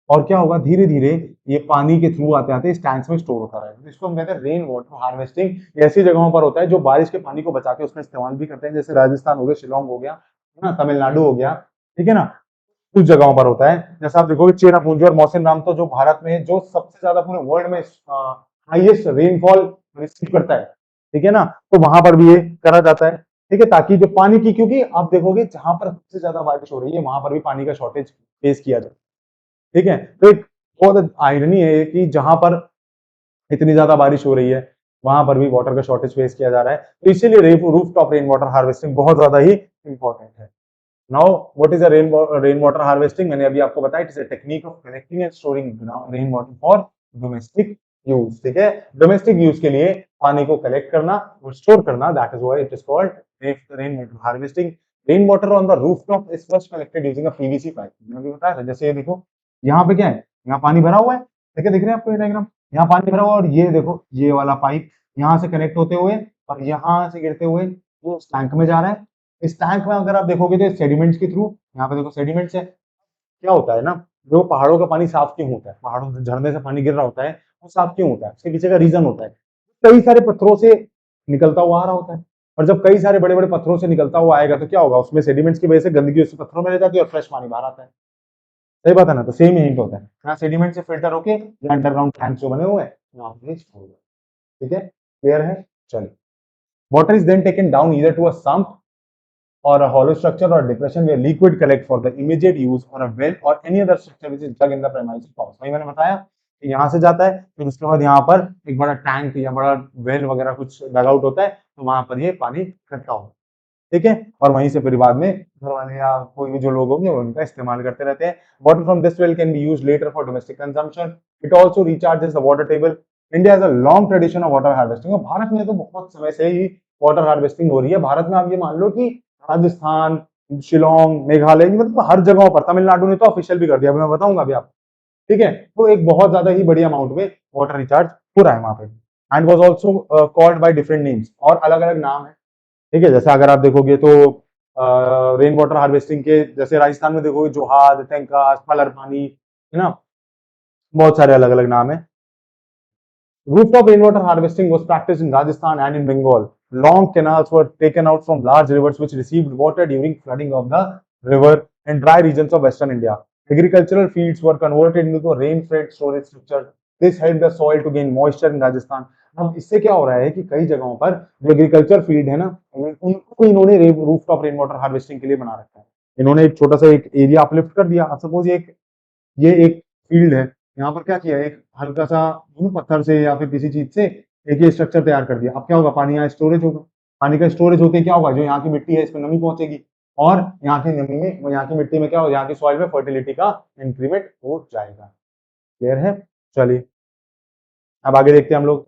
और क्या होगा, धीरे धीरे ये पानी के थ्रू आते आते इस टैंक्स में स्टोर होता रहेगा। तो इसको हम कहते हैं रेन वाटर हार्वेस्टिंग। ऐसी जगहों पर होता है जो बारिश के पानी को बचा के उसमें इस्तेमाल भी करते हैं, जैसे राजस्थान हो गया, शिलोंग हो गया, है ना, तमिलनाडु हो गया। ठीक है ना, कुछ जगहों पर होता है, जैसे आप देखोगे चेरापूंजी और मौसिन राम, तो जो भारत में जो सबसे ज्यादा पूरे वर्ल्ड में हाईएस्ट रेनफॉल रिसीव करता है, ठीक है ना, तो वहां पर भी ये करा जाता है। ठीक है, ताकि जो पानी की, क्योंकि आप देखोगे जहां पर सबसे ज्यादा बारिश हो रही है वहां पर भी पानी का शॉर्टेज फेस किया जाता है। ठीक है, तो एक बहुत आयरनी है कि जहां पर इतनी ज्यादा बारिश हो रही है वहां पर भी वाटर का शॉर्टेज फेस किया जा रहा है, तो इसीलिए roof top rain water harvesting बहुत ज्यादा ही इंपॉर्टेंट है। Now what is a rain water harvesting, मैंने अभी आपको बताया, it is a technique of collecting and storing rain water for domestic use. ठीक है, डोमेस्टिक यूज के लिए पानी को कलेक्ट करना और स्टोर करना, that is why it is called rain water harvesting. Rain water on the rooftop is first collected using a PVC pipe, मैंने अभी बताया था। जैसे ये देखो, यहाँ पे क्या है, यहाँ पानी भरा हुआ है, ठीक है, दिख रहे हैं आपको ये डायग्राम, यहाँ पानी भरा हुआ है, और ये देखो ये वाला पाइप यहाँ से कनेक्ट होते हुए और यहाँ से गिरते हुए वो उस टैंक में जा रहा है। इस टैंक में अगर आप देखोगे तो सेडिमेंट्स के थ्रू, यहाँ पे देखो सेडिमेंट्स है, क्या होता है ना, जो पहाड़ों का पानी साफ क्यों होता है, पहाड़ों से झरने से पानी गिर रहा होता है, वो साफ क्यों होता है, उसके पीछे का रीजन होता है, कई सारे पत्थरों से निकलता हुआ आ रहा होता है। और जब कई सारे बड़े बड़े पत्थरों से निकलता हुआ आएगा तो क्या होगा, उसमें सेडिमेंट्स की वजह से गंदगी उस पत्थरों में रह जाती है और फ्रेश पानी बाहर आता है। सही बात है ना, तो सेम यही पे होता है, यहाँ सेडिमेंट से फिल्टर होके यहाँ अंडरग्राउंड टैंक जो बने हुए हैं वहां पे छोड़ दो। ठीक है, क्लियर है, चलिए। Water is then taken down either to a sump or a hollow structure or depression where liquid collect for the immediate use or a well or any other structure which is dug in the premises house। वही मैंने बताया कि यहाँ से जाता है, फिर उसके बाद यहाँ पर एक बड़ा टैंक या बड़ा वेल वगैरह कुछ डग आउट होता है, तो वहां पर ये पानी इकट्ठा होता है। ठीक है, और वहीं से फिर बाद में घर वाले या कोई भी जो लोग होंगे वो उनका इस्तेमाल करते रहते हैं। Water from this well can be used later for domestic consumption. It also recharges the water table. India has a long tradition of water harvesting, और भारत में तो बहुत समय से ही वाटर हार्वेस्टिंग हो रही है। भारत में आप ये मान लो कि राजस्थान, शिलोंग, मेघालय, मतलब हर जगहों पर, तमिलनाडु ने तो ऑफिशियल भी कर दिया, अभी मैं बताऊंगा अभी आपको। ठीक है, तो एक बहुत ज्यादा ही बड़ी अमाउंट में वाटर रिचार्ज हो रहा है वहां पे, and was also called by different names, और अलग अलग नाम है। ठीक है, जैसे अगर आप देखोगे तो रेन वाटर हार्वेस्टिंग के, जैसे राजस्थान में देखोगे जोहाद, टैंकास, पलर पानी, है ना, बहुत सारे अलग अलग नाम है। Rooftop rainwater harvesting was practiced in Rajasthan and in Bengal. Long canals were taken out from large rivers which received water during flooding of the river in dry regions of western India. Agricultural fields were converted into rain-fed storage structures. This helped the soil to gain moisture in Rajasthan. अब इससे क्या हो रहा है कि कई जगहों पर जो एग्रीकल्चर फील्ड है ना, उनको इन्होंने रूफटॉप रेन वाटर हार्वेस्टिंग के लिए बना रखा है। इन्होंने एक छोटा सा एक एरिया अपलिफ्ट कर दिया। अब सपोज ये एक फील्ड है, यहाँ पर क्या किया, एक हल्का सा पत्थर से या फिर किसी चीज से एक ये स्ट्रक्चर तैयार कर दिया। अब क्या होगा, पानी यहाँ स्टोरेज होगा। पानी का स्टोरेज होते क्या होगा, जो यहाँ की मिट्टी है इसमें नमी पहुंचेगी और यहाँ की नमी में, यहाँ की मिट्टी में क्या हो, यहाँ की सॉइल में फर्टिलिटी का इंक्रीमेंट हो जाएगा। क्लियर है? चलिए अब आगे देखते हैं हम लोग।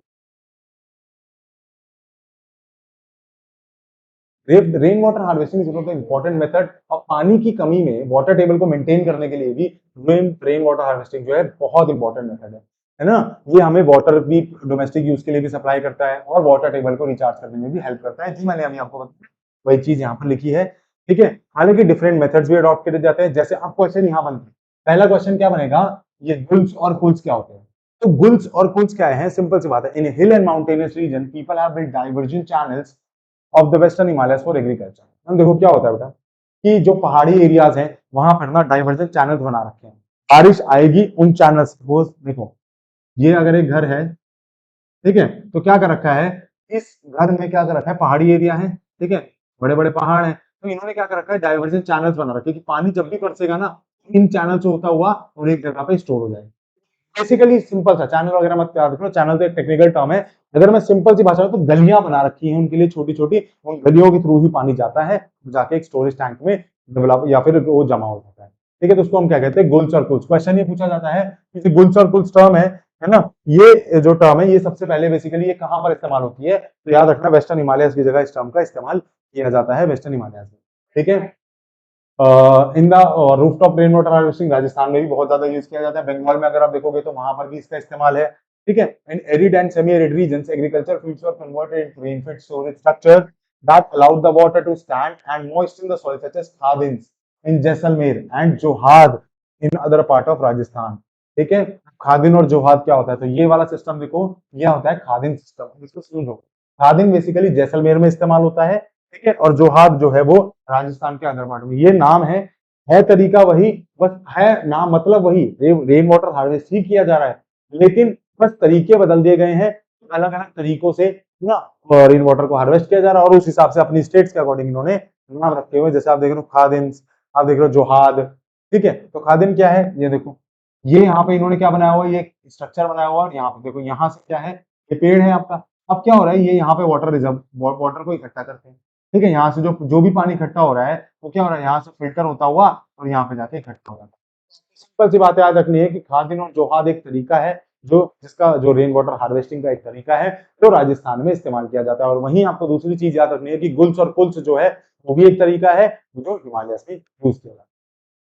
Rain water harvesting is one of the important method. और पानी की कमी में वाटर टेबल को मेंटेन करने के लिए भी रेन वाटर हार्वेस्टिंग जो है बहुत इंपॉर्टेंट मेथड है ना। ये हमें वाटर भी डोमेस्टिक यूज के लिए भी सप्लाई करता है और वाटर टेबल को रिचार्ज करने में भी हेल्प करता है। जी मैंने अभी आपको बताया, वही चीज यहाँ पर लिखी है। ठीक है, हालांकि डिफरेंट मेथड्स भी अडॉप्ट किए जाते हैं। जैसे अब क्वेश्चन यहाँ बनता है, पहला क्वेश्चन क्या बनेगा, ये गुल्स और कुल्स क्या होते हैं। तो गुल्स और कुल्स क्या है, सिंपल सी बात है। In hill and mountainous region people have built divergent channels of the western Himalayas for agriculture. हम देखो क्या होता है बेटा, कि जो पहाड़ी एरियाज हैं वहां पर ना डाइवर्जेंट चैनल्स बना रखे हैं। बारिश आएगी उन चैनल्स को, देखो ये अगर एक घर है, ठीक है, तो क्या कर रखा है, इस घर में क्या कर रखा है, पहाड़ी एरिया है, ठीक है, बड़े बड़े पहाड़ हैं, तो इन्होंने क्या कर रखा है, डाइवर्जेंट चैनल्स बना रखे कि पानी जब भी बरसेगा ना, इन चैनल से होता हुआ और एक जगह पे स्टोर हो जाएगा। बेसिकली सिंपल सा, चैनल वगैरह मत याद रखो, चैनल तो एक टेक्निकल टर्म है। अगर मैं सिंपल सी भाषा में, तो गलियां बना रखी हैं उनके लिए छोटी छोटी, उन गलियों के थ्रू ही पानी जाता है, जाके एक स्टोरेज टैंक में डेवलप या फिर वो जमा हो जाता है। ठीक है, तो उसको हम क्या कहते हैं, गुल्स और कुल्स। क्वेश्चन ये पूछा जाता है कि गुल्स और कुल्स टर्म है ना, ये जो टर्म है ये सबसे पहले बेसिकली ये कहां पर इस्तेमाल होती है, तो याद रखना वेस्टर्न हिमालयस की जगह इस टर्म का इस्तेमाल किया जाता है, वेस्टर्न हिमालयस में। ठीक है, in the rooftop rain water harvesting Rajasthan में भी बहुत ज्यादा यूज किया जाता है। बंगाल में अगर आप देखोगे तो वहां पर भी इसका इस्तेमाल है। ठीक है, in arid and semi arid regions agriculture fields were converted into rainfed storage structure that allowed the water to stand and moisture the soil such as khadins in Jaisalmer and johad in other part of Rajasthan. ठीक है, खादिन और जोहाद क्या होता है, तो ये वाला system देखो, ये होता है खादिन सिस्टम। इसको समझो, खादिन बेसिकली जैसलमेर में इस्तेमाल होता है, ठीक है, और जोहाद जो है वो राजस्थान के अदर पार्ट में। ये नाम है तरीका वही, बस है नाम मतलब वही, रेन वाटर हार्वेस्ट ही किया जा रहा है, लेकिन बस तरीके बदल दिए गए हैं। अलग अलग तरीकों से ना रेन वाटर को हार्वेस्ट किया जा रहा है और उस हिसाब से अपनी स्टेट्स के अकॉर्डिंग इन्होंने नाम रखे हुए। जैसे आप देख रहे हो खादिन, आप देख रहे हो जोहाद। ठीक है, तो खादिन क्या है, ये देखो, ये यहाँ पे इन्होंने क्या बनाया हुआ है, ये स्ट्रक्चर बनाया हुआ है और यहाँ पे देखो, यहाँ से क्या है, ये पेड़ है आपका। अब क्या हो रहा है, ये यहाँ पे वाटर रिजर्व, वाटर को इकट्ठा करते हैं। ठीक है, यहाँ से जो भी पानी इकट्ठा हो रहा है वो क्या हो रहा है, यहाँ से फिल्टर होता हुआ और यहाँ पे जाके इकट्ठा हो जाता है। सिंपल सी बात याद रखनी है कि खादिन और जोहाद एक तरीका है, जिसका जो रेन वाटर हार्वेस्टिंग का एक तरीका है, जो राजस्थान में इस्तेमाल किया जाता है। और वहीं आपको दूसरी चीज याद रखनी है कि गुल्स और कुल्स जो है वो भी एक तरीका है जो हिमालय में यूज किया जाता है।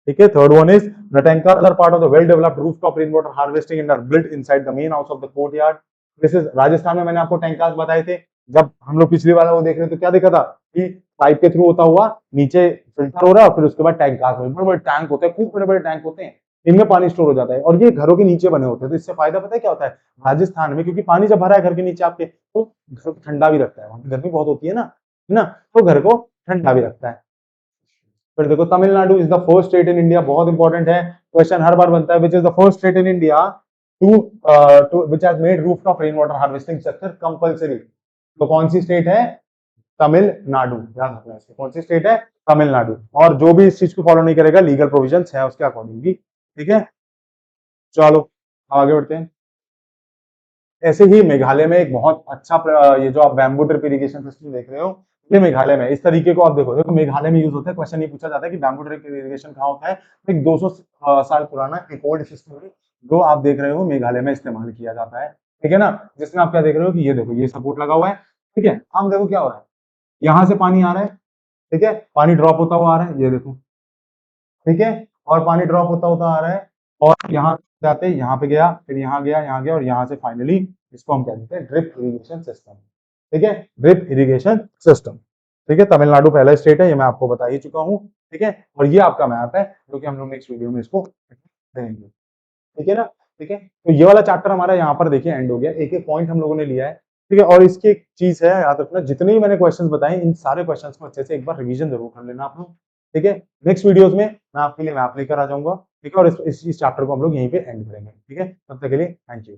ठीक है, third one is the tanker other part of the well developed rooftop rainwater harvesting and are built inside the main house of the courtyard. This is Rajasthan में मैंने आपको टैंकार्स बताए थे। जब हम लोग पिछली बार वो देख रहे थे तो क्या देखा था कि पाइप के थ्रू होता हुआ नीचे फिल्टर हो रहा है और फिर उसके बाद टैंकार्स, बड़े बड़े टैंक होते हैं, खूब बड़े बड़े टैंक होते हैं, इनमें पानी स्टोर हो जाता है और ये घरों के नीचे बने होते हैं। तो इससे फायदा पता है क्या होता है राजस्थान में, क्योंकि पानी जब भरा है घर के नीचे आपके, तो घर को ठंडा भी रखता है, वहां गर्मी बहुत होती है ना, तो घर को ठंडा भी रखता है। फिर देखो Tamil Nadu is the first state in India, बहुत इंपॉर्टेंट है, क्वेश्चन हर बार बनता है, which is the first state in India to which has made rooftop rain water harvesting structure compulsory. तो कौन सी स्टेट है, तमिलनाडु, याद रखना है, कौन सी स्टेट है, तमिलनाडु। और जो भी इस चीज को फॉलो नहीं करेगा, लीगल प्रोविजंस है उसके अकॉर्डिंग भी। ठीक है, चलो आगे बढ़ते हैं। ऐसे ही मेघालय में एक बहुत अच्छा ये जो आप बैम्बू ड्रिप इरिगेशन सिस्टम देख रहे हो, ये मेघालय में इस तरीके को आप देखो मेघालय में यूज होता है। क्वेश्चन ये पूछा जाता है कि बैम्बू ड्रिप इरिगेशन कहाँ होता है। एक 200 साल पुराना एक ओल्ड सिस्टम है जो आप देख रहे हो मेघालय में इस्तेमाल किया जाता है। ठीक है ना, जिसमें आप क्या देख रहे हो कि ये देखो, ये सपोर्ट लगा हुआ है। ठीक है, हम देखो क्या हो रहा है, यहाँ से पानी आ रहा है, ठीक है, पानी ड्रॉप होता हुआ आ रहा है, ये देखो, ठीक है, और पानी ड्रॉप होता होता आ रहा है और यहाँ जाते यहाँ पे गया, फिर यहाँ गया, यहाँ गया और यहाँ से फाइनली इसको हम क्या कहते हैं, ड्रिप इरिगेशन सिस्टम। ठीक है, ड्रिप इरिगेशन सिस्टम। ठीक है, तमिलनाडु पहला स्टेट है, ये मैं आपको बता ही चुका हूँ। ठीक है, और ये आपका मैप है जो कि हम लोग नेक्स्ट वीडियो में इसको देखेंगे। ठीक है ना, ठीक है। तो ये वाला चैप्टर हमारा यहाँ पर देखिए एंड हो गया, एक एक पॉइंट हम लोगों ने लिया है, ठीक है। और इसकी एक चीज है, याद रखना, जितने भी मैंने क्वेश्चंस बताए इन सारे क्वेश्चंस को अच्छे से एक बार रिवीजन जरूर कर लेना आप लोग, ठीक है। नेक्स्ट वीडियोस में मैं आपके लिए मैप लेकर आ जाऊंगा, ठीक है, और इस चैप्टर को हम लोग यहीं पे एंड करेंगे, ठीक है। तब तक के लिए थैंक यू।